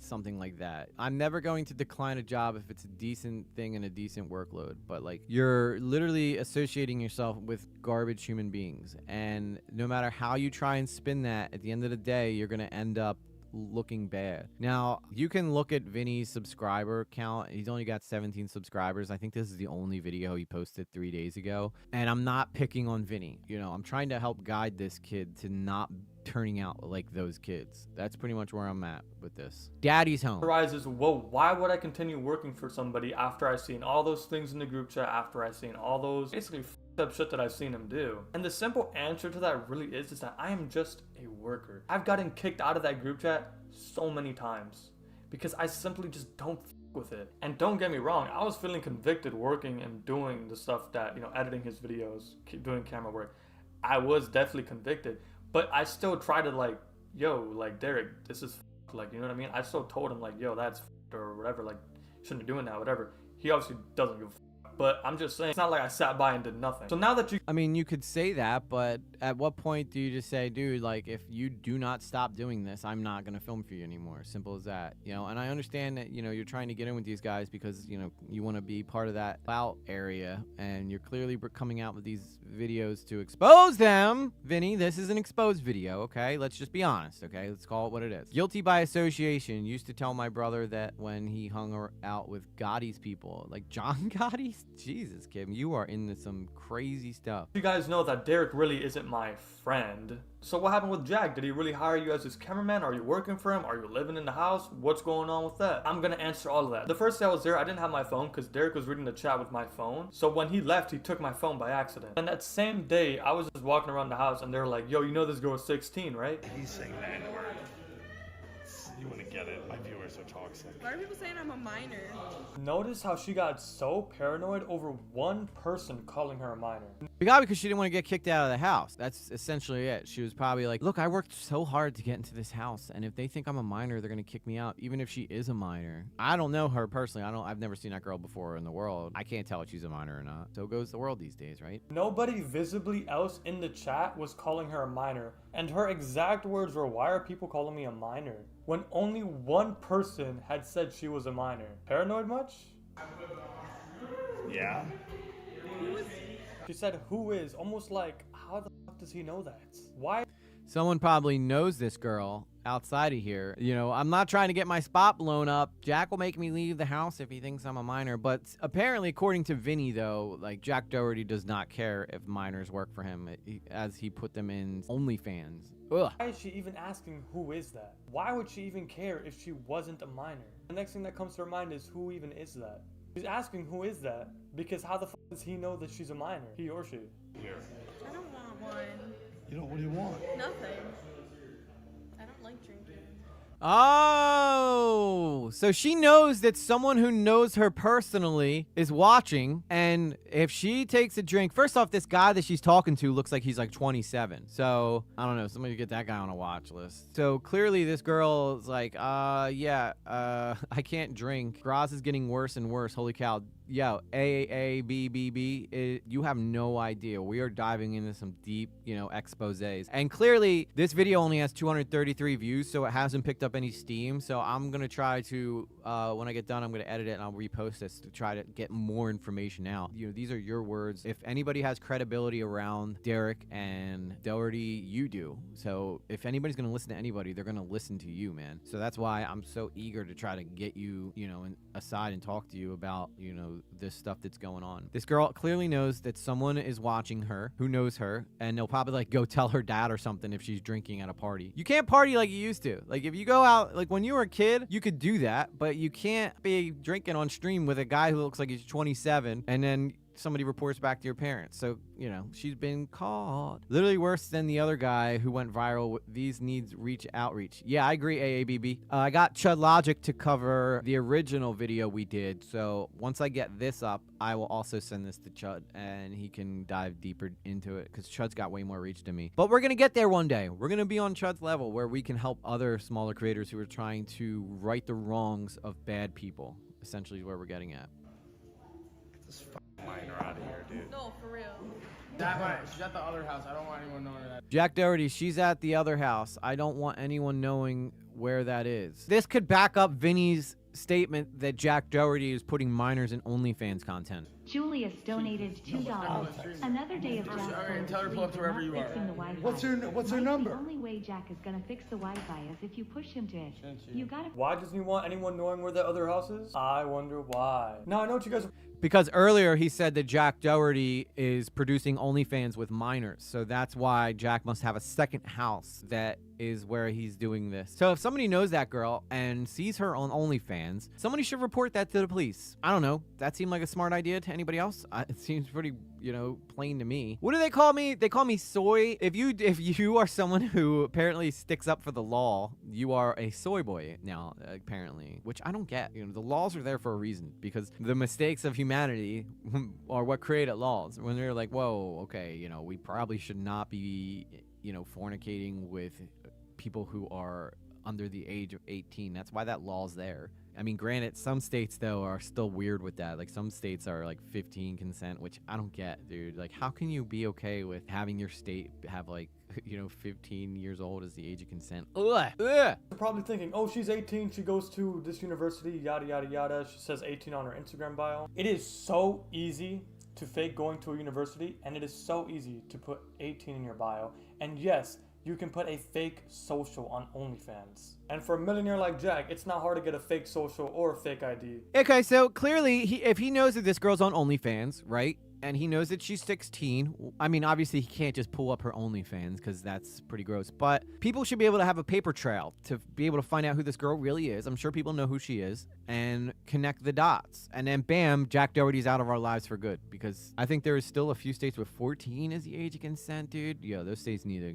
something like that. I'm never going to decline a job if it's a decent thing and a decent workload, but like you're literally associating yourself with garbage human beings, and no matter how you try and spin that, at the end of the day, you're gonna end up looking bad. Now, you can look at Vinny's subscriber count. He's only got 17 subscribers. I think this is the only video he posted 3 days ago, and I'm not picking on Vinny. You know, I'm trying to help guide this kid to not turning out like those kids. That's pretty much where I'm at with this. Daddy's home. Arises, well, why would I continue working for somebody after I've seen all those things in the group chat, after I've seen all those basically f***ed up shit that I've seen him do? And the simple answer to that really is that I am just a worker. I've gotten kicked out of that group chat so many times because I simply just don't f*** with it. And don't get me wrong, I was feeling convicted working and doing the stuff that, you know, editing his videos, keep doing camera work. I was definitely convicted, but I still try to like, yo, like, Derek, this is like, you know what I mean? I still told him like, yo, that's or whatever, like, shouldn't be doing that, whatever. He obviously doesn't give a but I'm just saying, it's not like I sat by and did nothing. So now that you, I mean, you could say that, but at what point do you just say, dude, like, if you do not stop doing this, I'm not going to film for you anymore. Simple as that, you know? And I understand that, you know, you're trying to get in with these guys because, you know, you want to be part of that clout area, and you're clearly coming out with these videos to expose them. Vinny, this is an exposed video, okay? Let's just be honest, okay? Let's call it what it is. Guilty by association. Used to tell my brother that when he hung out with Gotti's people, like John Gotti's, Jesus, Kim, you are into some crazy stuff. you guys know that Derek really isn't my friend. So what happened with Jack? Did he really hire you as his cameraman? Are you working for him? Are you living in the house? What's going on with that? I'm gonna answer all of that. The first day I was there, I didn't have my phone because Derek was reading the chat with my phone. So when he left, he took my phone by accident. And that same day, I was just walking around the house and they were like, yo, you know this girl is 16, right? He's saying the N-word. You wouldn't get it. My viewers are toxic. Why are people saying I'm a minor? Notice how she got so paranoid over one person calling her a minor. Because she didn't want to get kicked out of the house. That's essentially it. She was probably like, look, I worked so hard to get into this house, and if they think I'm a minor, they're gonna kick me out, even if she is a minor. I don't know her personally. I've never seen that girl before in the world. I can't tell if she's a minor or not. So goes the world these days, right? Nobody visibly else in the chat was calling her a minor, and her exact words were, why are people calling me a minor? When only one person had said she was a minor. Paranoid much? Yeah. She said, who is? Almost like, how the fuck does he know that? Why? Someone probably knows this girl outside of here. You know, I'm not trying to get my spot blown up. Jack will make me leave the house if he thinks I'm a minor. But apparently, according to Vinney, though, like, Jack Doherty does not care if minors work for him, as he put them in OnlyFans. Ugh. Why is she even asking who is that? Why would she even care if she wasn't a minor? The next thing that comes to her mind is, who even is that? She's asking who is that because how the fuck does he know that she's a minor? He or she? Here. I don't want one. You don't. What do you want? Nothing. I don't like drinking. Oh, so she knows that someone who knows her personally is watching, and if she takes a drink, first off, this guy that she's talking to looks like he's like 27. So I don't know, somebody get that guy on a watch list. So clearly this girl is like, I can't drink. Graz is getting worse and worse. Holy cow. yo, AABBB, you have no idea. We are diving into some deep, you know, exposés. And clearly, this video only has 233 views, so it hasn't picked up any steam. So I'm going to try to, when I get done, I'm going to edit it and I'll repost this to try to get more information out. You know, these are your words. If anybody has credibility around Derek and Doherty, you do. So if anybody's going to listen to anybody, they're going to listen to you, man. So that's why I'm so eager to try to get you, you know, aside and talk to you about, you know, this stuff that's going on. This girl clearly knows that someone is watching her who knows her, and they'll probably like go tell her dad or something if she's drinking at a party. You can't party like you used to. Like if you go out, like when you were a kid, you could do that, but you can't be drinking on stream with a guy who looks like he's 27 and then somebody reports back to your parents. So, you know, she's been caught. Literally worse than the other guy who went viral. These needs outreach. Yeah, I agree, AABB. I got Chud Logic to cover the original video we did. So once I get this up, I will also send this to Chud and he can dive deeper into it because Chud's got way more reach than me. But we're going to get there one day. We're going to be on Chud's level where we can help other smaller creators who are trying to right the wrongs of bad people. Essentially is where we're getting at. This minor out of here, dude. No, for real. She's at the other house. I don't want anyone knowing that. Jack Doherty, she's at the other house. I don't want anyone knowing where that is. This could back up Vinny's statement that Jack Doherty is putting minors in OnlyFans content. Julius donated $2. Another day of Jack. Tell her to pull up to wherever you are. Fixing the Wi-Fi. What's her number? The only way Jack is gonna fix the Wi-Fi is if you push him to it. You gotta. Why doesn't he want anyone knowing where the other house is? I wonder why. Now I know what you guys. Because earlier he said that Jack Doherty is producing OnlyFans with minors. So that's why Jack must have a second house that is where he's doing this. So if somebody knows that girl and sees her on OnlyFans, somebody should report that to the police. I don't know. That seemed like a smart idea to anybody else. It seems pretty, you know, plain to me. What do they call me? They call me soy. If you are someone who apparently sticks up for the law, you are a soy boy now, apparently, which I don't get. You know, the laws are there for a reason because the mistakes of humanity are what created laws. When they're like, whoa, okay, you know, we probably should not be, you know, fornicating with people who are under the age of 18. That's why that law's there. I mean, granted, some states, though, are still weird with that. Like, some states are, like, 15 consent, which I don't get, dude. Like, how can you be okay with having your state have, like, you know, 15 years old as the age of consent? Ugh! Ugh! You're probably thinking, oh, she's 18, she goes to this university, yada, yada, yada. She says 18 on her Instagram bio. It is so easy to fake going to a university, and it is so easy to put 18 in your bio. And yes, you can put a fake social on OnlyFans. And for a millionaire like Jack, it's not hard to get a fake social or a fake ID. Okay, so clearly, if he knows that this girl's on OnlyFans, right? And he knows that she's 16. I mean, obviously, he can't just pull up her OnlyFans because that's pretty gross. But people should be able to have a paper trail to be able to find out who this girl really is. I'm sure people know who she is and connect the dots. And then, bam, Jack Doherty's out of our lives for good. Because I think there is still a few states with 14 as the age of consent, dude. Yo, those states need to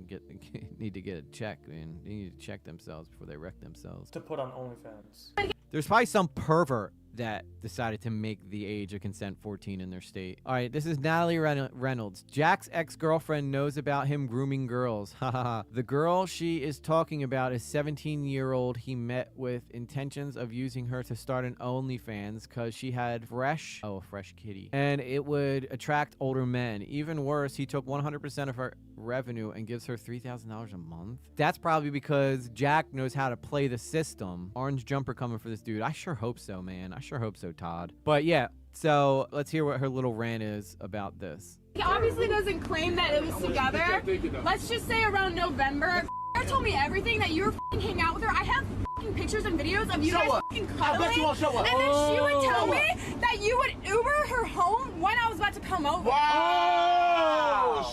get a check, man. They need to check themselves before they wreck themselves. To put on OnlyFans. There's probably some pervert that decided to make the age of consent 14 in their state. All right, this is Natalie Reynolds. Jack's ex-girlfriend knows about him grooming girls. The girl she is talking about is 17-year-old he met with intentions of using her to start an OnlyFans because she had a fresh kitty, and it would attract older men. Even worse, he took 100% of her revenue and gives her $3,000 a month. That's probably because Jack knows how to play the system. Orange jumper coming for this dude. I sure hope so, man. I sure hope so, Todd. But yeah, so let's hear what her little rant is about this. He obviously doesn't claim that it was together. Let's just say around November. Her told me everything, that you were hanging out with her. I have pictures and videos of you guys cuddling. And then she would tell me that you would Uber her home when I was about to come over. Wow!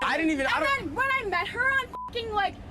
I didn't even. And then when I met her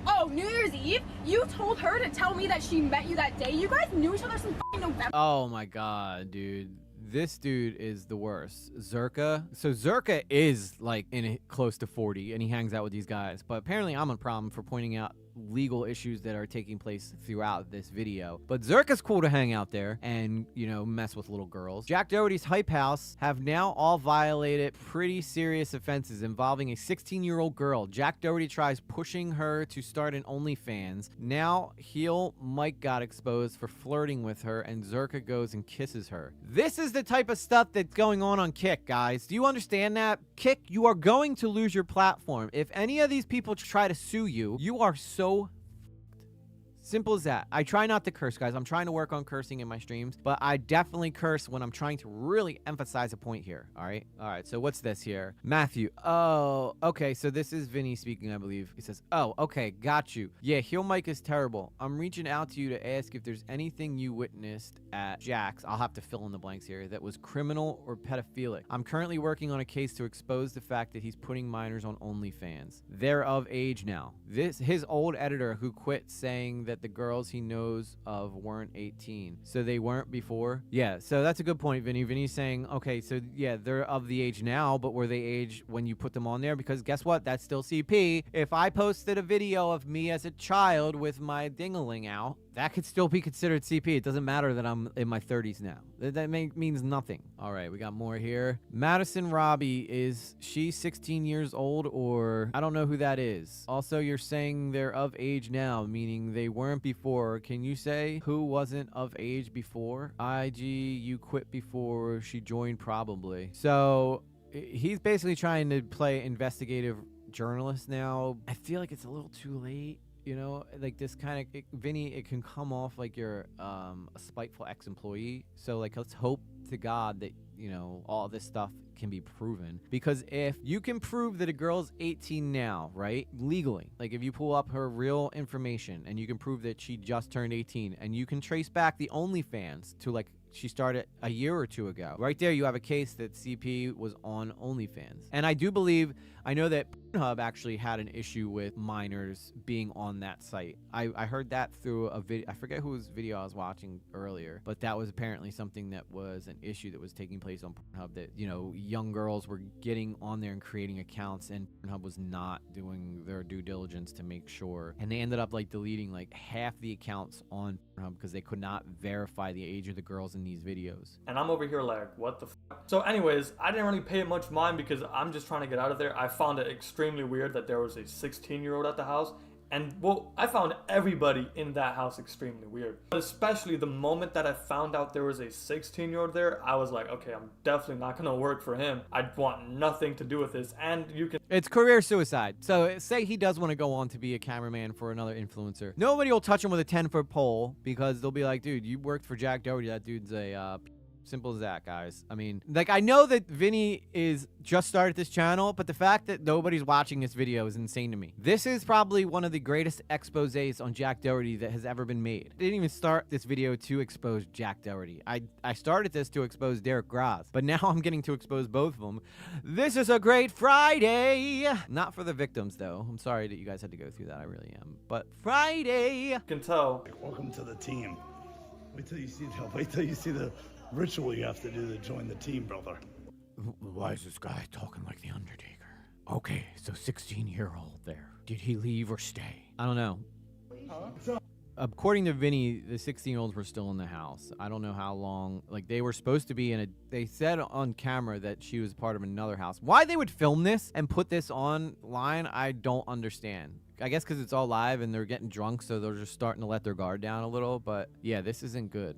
on New Year's Eve, you told her to tell me that she met you that day. You guys knew each other since November. Oh my god, dude. This dude is the worst. Zerka. So Zerka is like close to 40 and he hangs out with these guys. But apparently I'm a problem for pointing out legal issues that are taking place throughout this video. But Zerka's cool to hang out there and, you know, mess with little girls. Jack Doherty's hype house have now all violated pretty serious offenses involving a 16-year-old girl. Jack Doherty tries pushing her to start an OnlyFans. Now, heel Mike got exposed for flirting with her, and Zerka goes and kisses her. This is the type of stuff that's going on Kick, guys. Do you understand that? Kick, you are going to lose your platform. If any of these people try to sue you, you are so simple as that. I try not to curse, guys. I'm trying to work on cursing in my streams, but I definitely curse when I'm trying to really emphasize a point here. All right. All right. So what's this here? Matthew. Oh, okay. So this is Vinney speaking, I believe. He says, oh, okay. Got you. Yeah, heel Mike is terrible. I'm reaching out to you to ask if there's anything you witnessed at Jack's. I'll have to fill in the blanks here. That was criminal or pedophilic. I'm currently working on a case to expose the fact that he's putting minors on OnlyFans. They're of age now. His old editor who quit saying that the girls he knows of weren't 18. So they weren't before? Yeah, so that's a good point, Vinney. Vinney's saying, okay, so yeah, they're of the age now, but were they age when you put them on there? Because guess what? That's still CP. If I posted a video of me as a child with my dingling out, that could still be considered CP. It doesn't matter that I'm in my 30s now. That means nothing. All right, we got more here. Madison Robbie, is she 16 years old, or I don't know who that is. Also, you're saying they're of age now, meaning they weren't before. Can you say who wasn't of age before? IG, you quit before she joined probably. So he's basically trying to play investigative journalist now. I feel like it's a little too late. You know, like this kind of, Vinney, it can come off like you're a spiteful ex-employee. So, like, let's hope to God that, you know, all this stuff can be proven. Because if you can prove that a girl's 18 now, right, legally, like if you pull up her real information and you can prove that she just turned 18 and you can trace back the OnlyFans to, like, she started a year or two ago. Right there, you have a case that CP was on OnlyFans. And I do believe, I know that Pornhub actually had an issue with minors being on that site. I heard that through a video. I forget whose video I was watching earlier, but that was apparently something that was an issue that was taking place on Pornhub, that, you know, young girls were getting on there and creating accounts, and Pornhub was not doing their due diligence to make sure. And they ended up, like, deleting, like, half the accounts on Pornhub because they could not verify the age of the girls in these videos. And I'm over here like, what the f? So anyways, I didn't really pay it much mind because I'm just trying to get out of there. I found it extremely weird that there was a 16-year-old at the house. And, well, I found everybody in that house extremely weird. But especially the moment that I found out there was a 16-year-old there, I was like, okay, I'm definitely not going to work for him. I want nothing to do with this. And you can... It's career suicide. So say he does want to go on to be a cameraman for another influencer. Nobody will touch him with a 10-foot pole because they'll be like, dude, you worked for Jack Doherty. That dude's a... Simple as that, guys. I mean, like, I know that Vinney is just started this channel, but the fact that nobody's watching this video is insane to me. This is probably one of the greatest exposés on Jack Doherty that has ever been made. I didn't even start this video to expose Jack Doherty. I started this to expose Derek Graz, but now I'm getting to expose both of them. This is a great Friday. Not for the victims, though. I'm sorry that you guys had to go through that. I really am. But Friday. You can tell. Welcome to the team. Wait till you see the ritual you have to do to join the team, brother. Why is this guy talking like the Undertaker? Okay, so 16-year-old there. Did he leave or stay? I don't know. Huh? According to Vinney, the 16-year-olds were still in the house. I don't know how long. Like, they were supposed to be in a... They said on camera that she was part of another house. Why they would film this and put this online, I don't understand. I guess because it's all live and they're getting drunk, so they're just starting to let their guard down a little. But, yeah, this isn't good.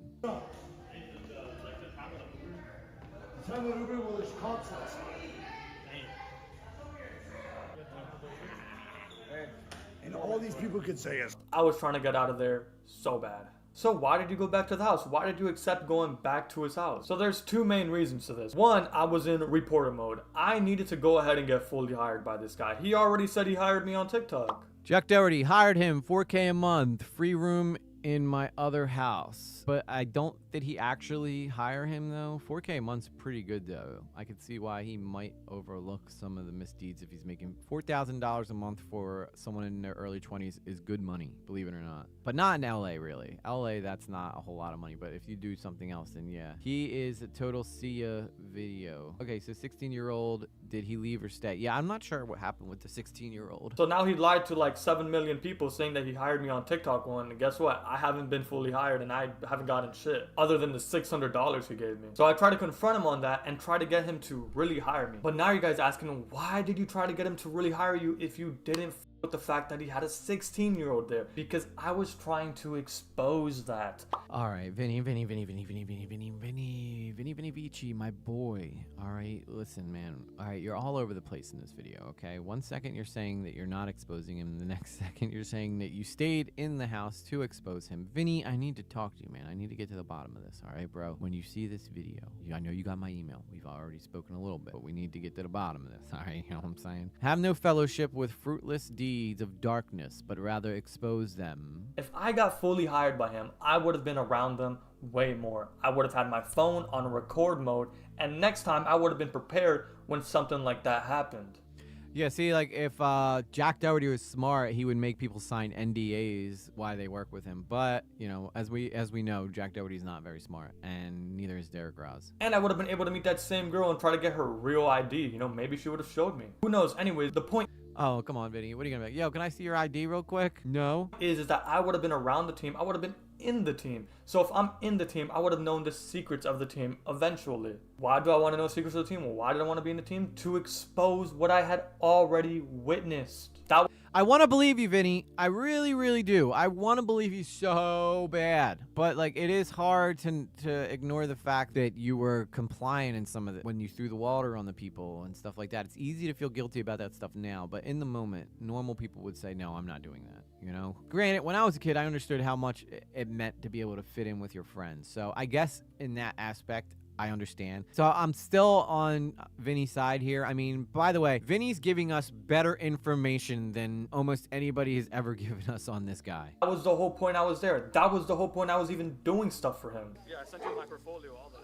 And all these people could say is, I was trying to get out of there so bad. So why did you go back to the house? Why did you accept going back to his house? So there's two main reasons to this. One, I was in reporter mode. I needed to go ahead and get fully hired by this guy. He already said he hired me on TikTok. Jack Doherty hired him, $4K a month, free room in my other house. But I don't, did he actually hire him though? 4K a month's pretty good though. I could see why he might overlook some of the misdeeds if he's making $4,000 a month for someone in their early 20s is good money, believe it or not. But not in LA really. LA, that's not a whole lot of money, but if you do something else, then yeah. He is a total see ya video. Okay, so 16-year-old, did he leave or stay? Yeah, I'm not sure what happened with the 16-year-old. So now he lied to like 7 million people saying that he hired me on TikTok one, and guess what? I haven't been fully hired and I haven't gotten shit other than the $600 he gave me. So I tried to confront him on that and try to get him to really hire me. But now you guys asking him, why did you try to get him to really hire you if you didn't with the fact that he had a 16-year-old there? Because I was trying to expose that. All right, Vinny Vici, my boy. All right, listen, man. All right, you're all over the place in this video, okay? One second you're saying that you're not exposing him. The next second you're saying that you stayed in the house to expose him. Vinny, I need to talk to you, man. I need to get to the bottom of this, all right, bro? When you see this video, I know you got my email. We've already spoken a little bit, but we need to get to the bottom of this, all right? You know what I'm saying? Have no fellowship with fruitless deeds of darkness, but rather expose them. If I got fully hired by him, I would have been around them way more. I would have had my phone on record mode, and next time I would have been prepared when something like that happened. Yeah, see, like, if Jack Doherty was smart, he would make people sign NDAs while they work with him. But, you know, as we know, Jack Doherty's not very smart, and neither is Derek Graz. And I would have been able to meet that same girl and try to get her real ID. You know, maybe she would have showed me. Who knows? Anyways, the point... Oh, come on, Vinny. What are you gonna make? Yo, can I see your ID real quick? No. Is that I would have been around the team. I would have been in the team. So if I'm in the team, I would have known the secrets of the team eventually. Why do I want to know secrets of the team? Well, why did I want to be in the team? To expose what I had already witnessed. I want to believe you, Vinny. I really, really do. I want to believe you so bad. But, like, it is hard to ignore the fact that you were compliant in some of it when you threw the water on the people and stuff like that. It's easy to feel guilty about that stuff now, but in the moment, normal people would say, no, I'm not doing that, you know? Granted, when I was a kid, I understood how much it meant to be able to fit in with your friends. So I guess in that aspect, I understand. So I'm still on Vinny's side here. I mean, by the way, Vinny's giving us better information than almost anybody has ever given us on this guy. That was the whole point I was there. That was the whole point I was even doing stuff for him. Yeah, I sent you my portfolio, all that.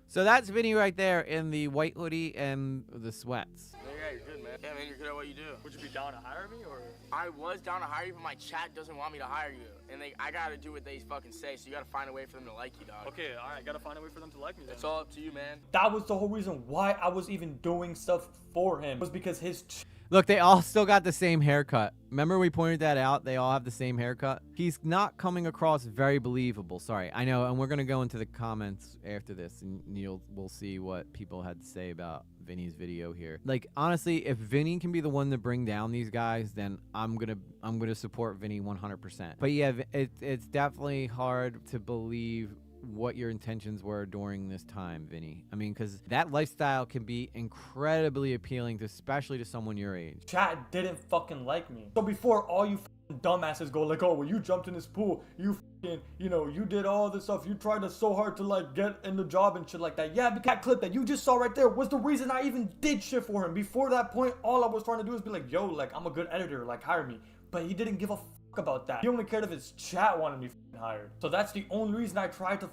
So that's Vinny right there in the white hoodie and the sweats. Yeah, you're good, man. Yeah, man, you're good at what you do. Would you be down to hire me, or? I was down to hire you, but my chat doesn't want me to hire you. And I gotta do what they fucking say, so you gotta find a way for them to like you, dog. Okay, alright, gotta find a way for them to like me then. It's all up to you, man. That was the whole reason why I was even doing stuff for him. Was because his... Look, they all still got the same haircut. Remember we pointed that out? They all have the same haircut. He's not coming across very believable. Sorry, I know, and we're gonna go into the comments after this, and we'll see what people had to say about Vinny's video here. Like, honestly, if Vinny can be the one to bring down these guys, then I'm gonna support Vinny 100%. But yeah, it's definitely hard to believe what your intentions were during this time, Vinny. I mean, because that lifestyle can be incredibly appealing, especially to someone your age. Chat didn't fucking like me. So before all you dumbasses go like, oh, well, you jumped in this pool, you fucking, you know, you did all this stuff, you tried so hard to like get in the job and shit like that. Yeah, but that clip that you just saw right there was the reason I even did shit for him. Before that point, all I was trying to do is be like, yo, like, I'm a good editor, like, hire me. But he didn't give a fuck about that. He only cared if his chat wanted me hired. So that's the only reason I tried to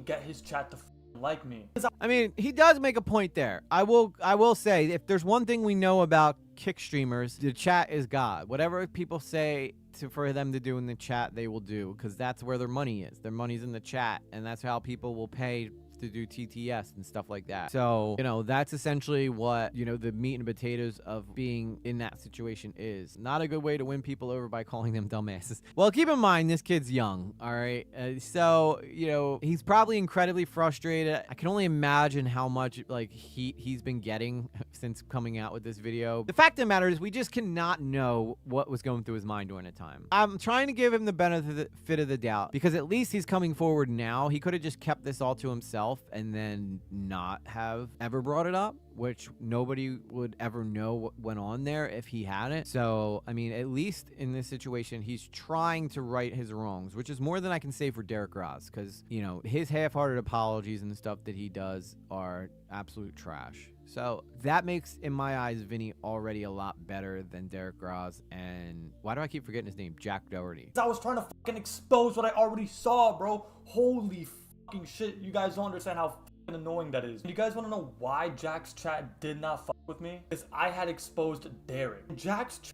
get his chat to like me. I mean, he does make a point there. I will say, if there's one thing we know about kick streamers, the chat is God. Whatever people say for them to do in the chat, they will do, because that's where their money is. Their money's in the chat, and that's how people will pay to do TTS and stuff like that. So, you know, that's essentially what, you know, the meat and potatoes of being in that situation is. Not a good way to win people over by calling them dumbasses. Well, keep in mind, this kid's young, all right? So, you know, he's probably incredibly frustrated. I can only imagine how much, like, heat he's been getting since coming out with this video. The fact of the matter is, we just cannot know what was going through his mind during the time. I'm trying to give him the benefit of the doubt, because at least he's coming forward now. He could have just kept this all to himself himself and then not have ever brought it up, which nobody would ever know what went on there if he hadn't. So, I mean, at least in this situation, he's trying to right his wrongs, which is more than I can say for Derek Graz, because, you know, his half-hearted apologies and the stuff that he does are absolute trash. So that makes, in my eyes, Vinney already a lot better than Derek Graz. And why do I keep forgetting his name? Jack Doherty. I was trying to fucking expose what I already saw, bro. Holy fucking shit. You guys don't understand how fucking annoying that is. You guys want to know why Jack's chat did not fuck with me? Because I had exposed Derek.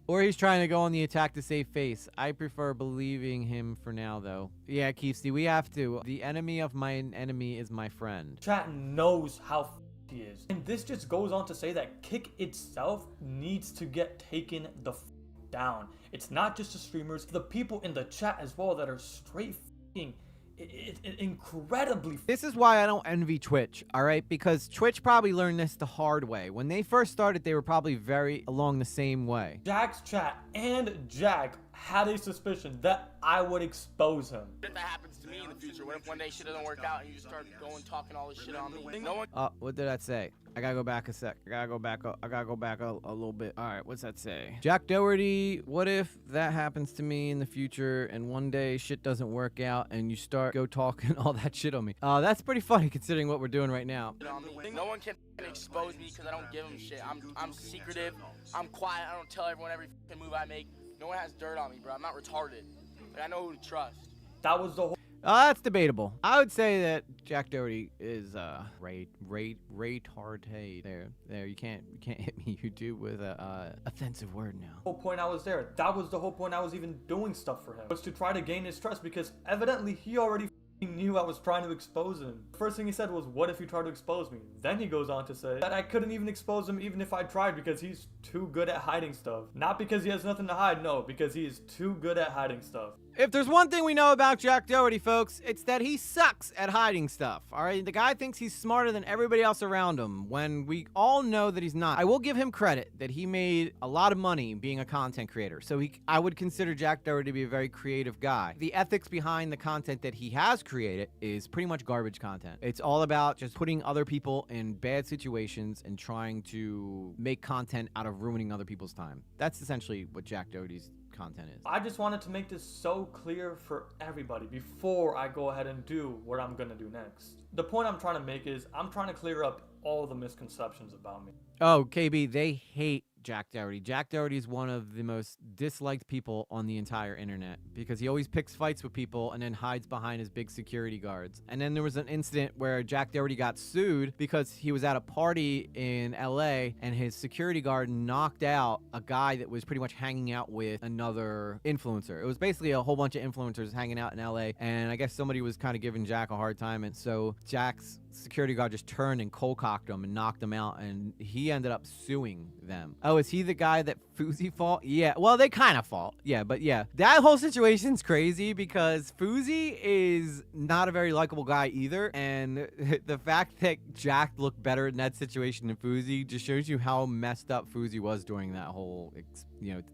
Or he's trying to go on the attack to save face. I prefer believing him for now, though. Yeah, Keefsty, we have to. The enemy of my enemy is my friend. Chat knows how he is. And this just goes on to say that Kick itself needs to get taken the down. It's not just the streamers, the people in the chat as well that are straight incredibly. This is why I don't envy Twitch, all right? Because Twitch probably learned this the hard way. When they first started, they were probably very along the same way. Jack's chat and Jack had a suspicion that I would expose him. What if that happens to me in the future? What if one day shit doesn't work out and you just start going talking all this shit on me? No one. What did that say? I gotta go back a sec. I gotta go back a little bit. All right, what's that say? Jack Doherty, what if that happens to me in the future and one day shit doesn't work out and you start go talking all that shit on me? That's pretty funny considering what we're doing right now. No one can expose me because I don't give them shit. I'm secretive. I'm quiet. I don't tell everyone every move I make. No one has dirt on me, bro. I'm not retarded. Like, I know who to trust. That was the whole. That's debatable. I would say that Jack Doherty is retarded. There. You can't hit me, YouTube, with a offensive word now. Whole point I was there. That was the whole point I was even doing stuff for him. Was to try to gain his trust because evidently he already knew I was trying to expose him. First thing he said was, what if you try to expose me? Then he goes on to say that I couldn't even expose him even if I tried because he's too good at hiding stuff. Not because he has nothing to hide, no, because he is too good at hiding stuff. If there's one thing we know about Jack Doherty, folks, it's that he sucks at hiding stuff, all right? The guy thinks he's smarter than everybody else around him when we all know that he's not. I will give him credit that he made a lot of money being a content creator, so I would consider Jack Doherty to be a very creative guy. The ethics behind the content that he has created is pretty much garbage content. It's all about just putting other people in bad situations and trying to make content out of ruining other people's time. That's essentially what Jack Doherty's content is. I just wanted to make this so clear for everybody before I go ahead and do what I'm gonna do next. The point I'm trying to make is I'm trying to clear up all the misconceptions about me. Oh, KB, they hate Jack Doherty. Jack Doherty is one of the most disliked people on the entire internet because he always picks fights with people and then hides behind his big security guards. And then there was an incident where Jack Doherty got sued because he was at a party in LA and his security guard knocked out a guy that was pretty much hanging out with another influencer. It was basically a whole bunch of influencers hanging out in LA, and I guess somebody was kind of giving Jack a hard time, and so Jack's security guard just turned and cold-cocked him and knocked him out, and he ended up suing them. Oh, is he the guy that Fousey fought? Yeah, well, they kind of fought. Yeah, but yeah, that whole situation's crazy because Fousey is not a very likable guy either, and the fact that Jack looked better in that situation than Fousey just shows you how messed up Fousey was during that whole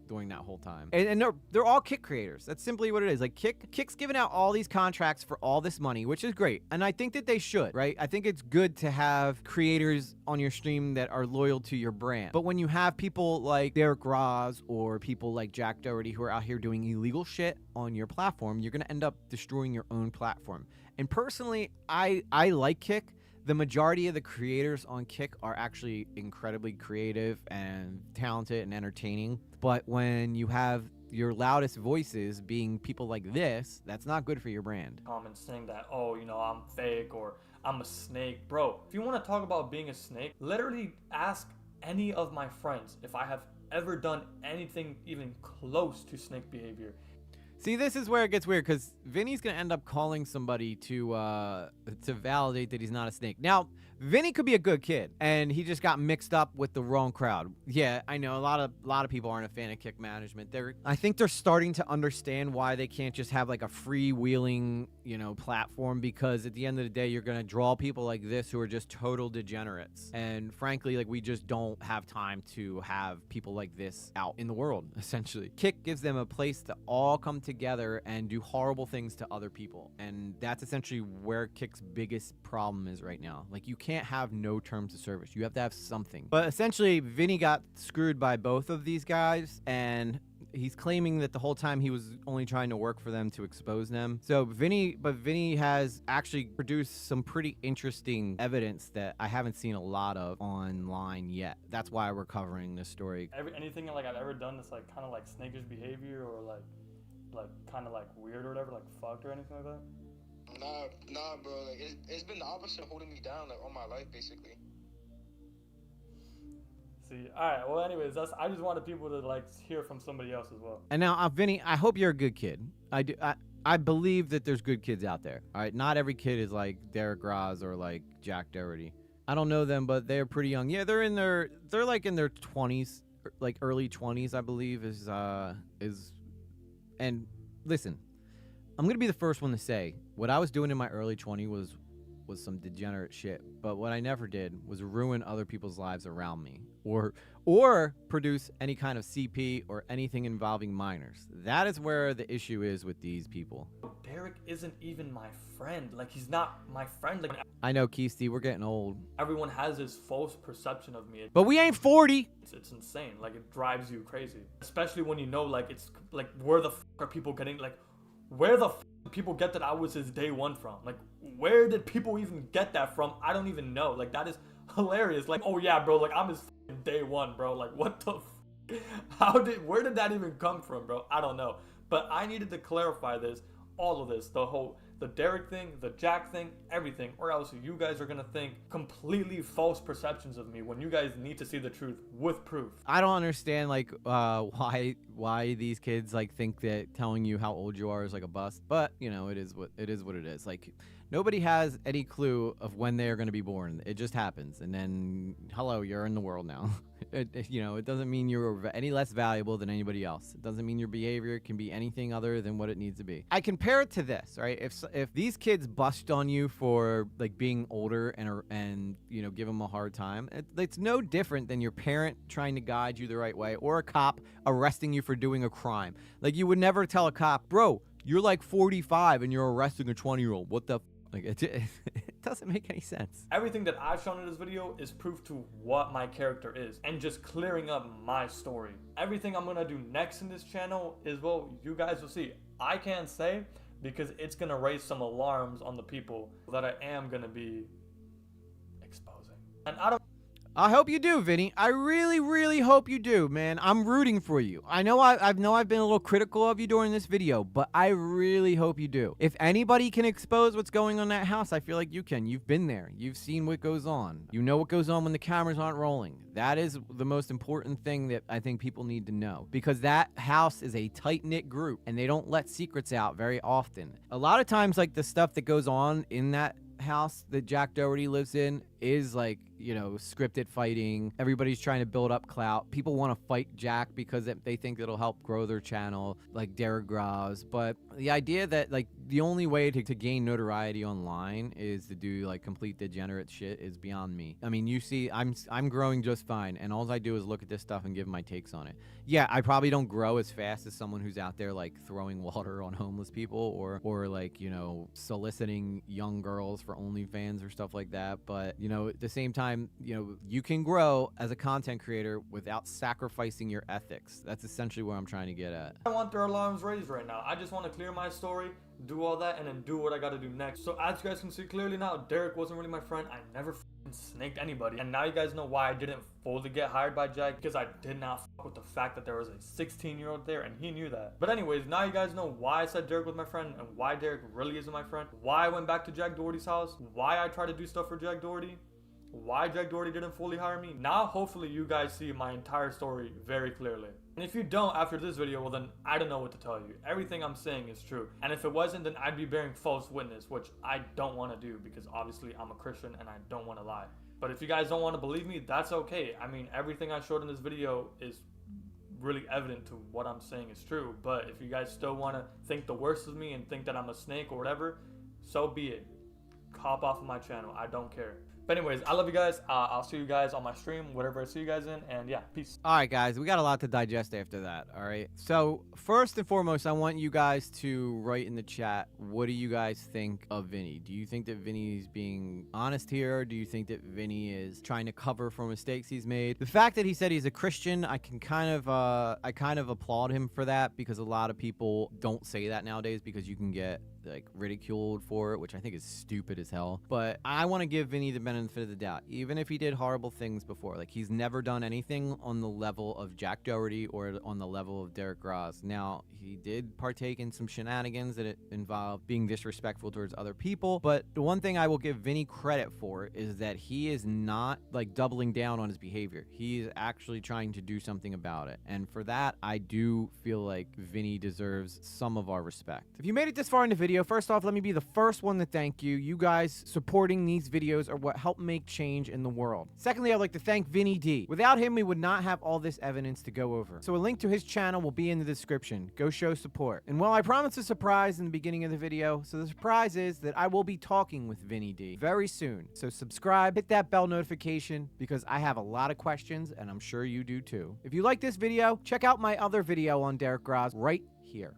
during that whole time. And they're all Kick creators. That's simply what it is. Like Kick's giving out all these contracts for all this money, which is great. And I think that they should, right? I think it's good to have creators on your stream that are loyal to your brand. But when you have people like Derek Graz or people like Jack Doherty who are out here doing illegal shit on your platform, you're going to end up destroying your own platform. And personally, I like Kick. The majority of the creators on Kick are actually incredibly creative and talented and entertaining. But when you have your loudest voices being people like this, that's not good for your brand. Comments saying that, oh, you know, I'm fake or I'm a snake. Bro, if you want to talk about being a snake, literally ask any of my friends if I have ever done anything even close to snake behavior. See, this is where it gets weird because Vinney's gonna end up calling somebody to validate that he's not a snake. Now, Vinney could be a good kid, and he just got mixed up with the wrong crowd. Yeah, I know a lot of people aren't a fan of Kick management. I think they're starting to understand why they can't just have like a freewheeling, platform, because at the end of the day, you're gonna draw people like this who are just total degenerates. And frankly, like, we just don't have time to have people like this out in the world. Essentially, Kick gives them a place to all come together and do horrible things to other people. And that's essentially where Kick's biggest problem is right now. Like, you can't have no terms of service. You have to have something. But essentially, Vinney got screwed by both of these guys, and he's claiming that the whole time he was only trying to work for them to expose them. So Vinney has actually produced some pretty interesting evidence that I haven't seen a lot of online yet. That's why we're covering this story. Anything like I've ever done that's like kind of like snakish behavior or like kind of like weird or whatever, like fucked or anything like that? Nah, bro. Like it's been the opposite, holding me down like all my life, basically. See, all right. Well, anyways, I just wanted people to like hear from somebody else as well. And now, Vinney, I hope you're a good kid. I believe that there's good kids out there. All right, not every kid is like Derek Graz or like Jack Doherty. I don't know them, but they're pretty young. Yeah, they're like in their 20s, like early 20s, I believe is. And listen, I'm gonna be the first one to say what I was doing in my early 20s was some degenerate shit. But what I never did was ruin other people's lives around me, or produce any kind of CP or anything involving minors. That is where the issue is with these people. Derek isn't even my friend. Like, he's not my friend. Like, I know, Keisty, we're getting old. Everyone has this false perception of me. But we ain't 40. It's insane. Like, it drives you crazy. Especially when you know, like, it's like, where the f are people getting, like, where the f did people get that I was his day one from? Like, where did people even get that from? I don't even know. Like, that is hilarious. Like, oh yeah, bro, like, I'm his day one, bro. Like, what the f? Where did that even come from, bro? I don't know. But I needed to clarify this, all of this, the Derek thing, the Jack thing, everything, or else you guys are gonna think completely false perceptions of me when you guys need to see the truth with proof. I don't understand like why these kids like think that telling you how old you are is like a bust, but you know, it is what it is. Like, nobody has any clue of when they are going to be born. It just happens, and then hello, you're in the world now. You know, it doesn't mean you're any less valuable than anybody else. It doesn't mean your behavior can be anything other than what it needs to be. I compare it to this, right? If these kids bust on you for like being older and you know, give them a hard time, it's no different than your parent trying to guide you the right way, or a cop arresting you for doing a crime. Like, you would never tell a cop, bro, you're like 45 and you're arresting a 20-year-old. What the like, it doesn't make any sense. Everything that I've shown in this video is proof to what my character is and just clearing up my story. Everything I'm gonna do next in this channel is, well, you guys will see. I can't say because it's gonna raise some alarms on the people that I am gonna be exposing. And I hope you do, Vinney. I really, really hope you do, man. I'm rooting for you. I know I've been a little critical of you during this video, but I really hope you do. If anybody can expose what's going on in that house, I feel like you can. You've been there. You've seen what goes on. You know what goes on when the cameras aren't rolling. That is the most important thing that I think people need to know, because that house is a tight-knit group and they don't let secrets out very often. A lot of times, like, the stuff that goes on in that house that Jack Doherty lives in is like, you know, scripted fighting. Everybody's trying to build up clout. People want to fight Jack because they think it'll help grow their channel, like Derek Graz. But the idea that like the only way to gain notoriety online is to do like complete degenerate shit is beyond me. I mean, you see, I'm growing just fine, and all I do is look at this stuff and give my takes on it. Yeah, I probably don't grow as fast as someone who's out there like throwing water on homeless people or like, you know, soliciting young girls for OnlyFans or stuff like that. But, you know, at the same time, you know, you can grow as a content creator without sacrificing your ethics. That's essentially what I'm trying to get at. I want their alarms raised right now. I just want to clear my story, do all that, and then do what I gotta do next. So as you guys can see clearly now, Derek wasn't really my friend. I never snaked anybody. And now you guys know why I didn't fully get hired by Jack, because I did not fuck with the fact that there was a 16-year-old there, and he knew that. But anyways, now you guys know why I said Derek was my friend and why Derek really isn't my friend, why I went back to Jack Doherty's house, why I tried to do stuff for Jack Doherty, why Jack Doherty didn't fully hire me. Now hopefully you guys see my entire story very clearly. And if you don't after this video, well then I don't know what to tell you. Everything I'm saying is true. And if it wasn't, then I'd be bearing false witness, which I don't want to do because obviously I'm a Christian and I don't want to lie. But if you guys don't want to believe me, that's okay. I mean, everything I showed in this video is really evident to what I'm saying is true. But if you guys still want to think the worst of me and think that I'm a snake or whatever, so be it. Hop off of my channel. I don't care. But anyways, I love you guys. I'll see you guys on my stream, whatever I see you guys in. And yeah, peace. All right, guys, we got a lot to digest after that. All right. So first and foremost, I want you guys to write in the chat, what do you guys think of Vinney? Do you think that Vinney's being honest here? Or do you think that Vinney is trying to cover for mistakes he's made? The fact that he said he's a Christian, I kind of applaud him for that, because a lot of people don't say that nowadays because you can get like ridiculed for it, which I think is stupid as hell. But I want to give Vinney the benefit of the doubt, even if he did horrible things before. Like, he's never done anything on the level of Jack Doherty or on the level of Derek Graz. Now, he did partake in some shenanigans that involved being disrespectful towards other people, but the one thing I will give Vinney credit for is that he is not like doubling down on his behavior. He is actually trying to do something about it, and for that I do feel like Vinney deserves some of our respect. If you made it this far in the video, first off, let me be the first one to thank you. You guys supporting these videos are what help make change in the world. Secondly, I'd like to thank VinneyD. Without him, we would not have all this evidence to go over. So a link to his channel will be in the description. Go show support. And well, I promised a surprise in the beginning of the video, so the surprise is that I will be talking with VinneyD very soon. So subscribe, hit that bell notification, because I have a lot of questions, and I'm sure you do too. If you like this video, check out my other video on Derek Graz right here.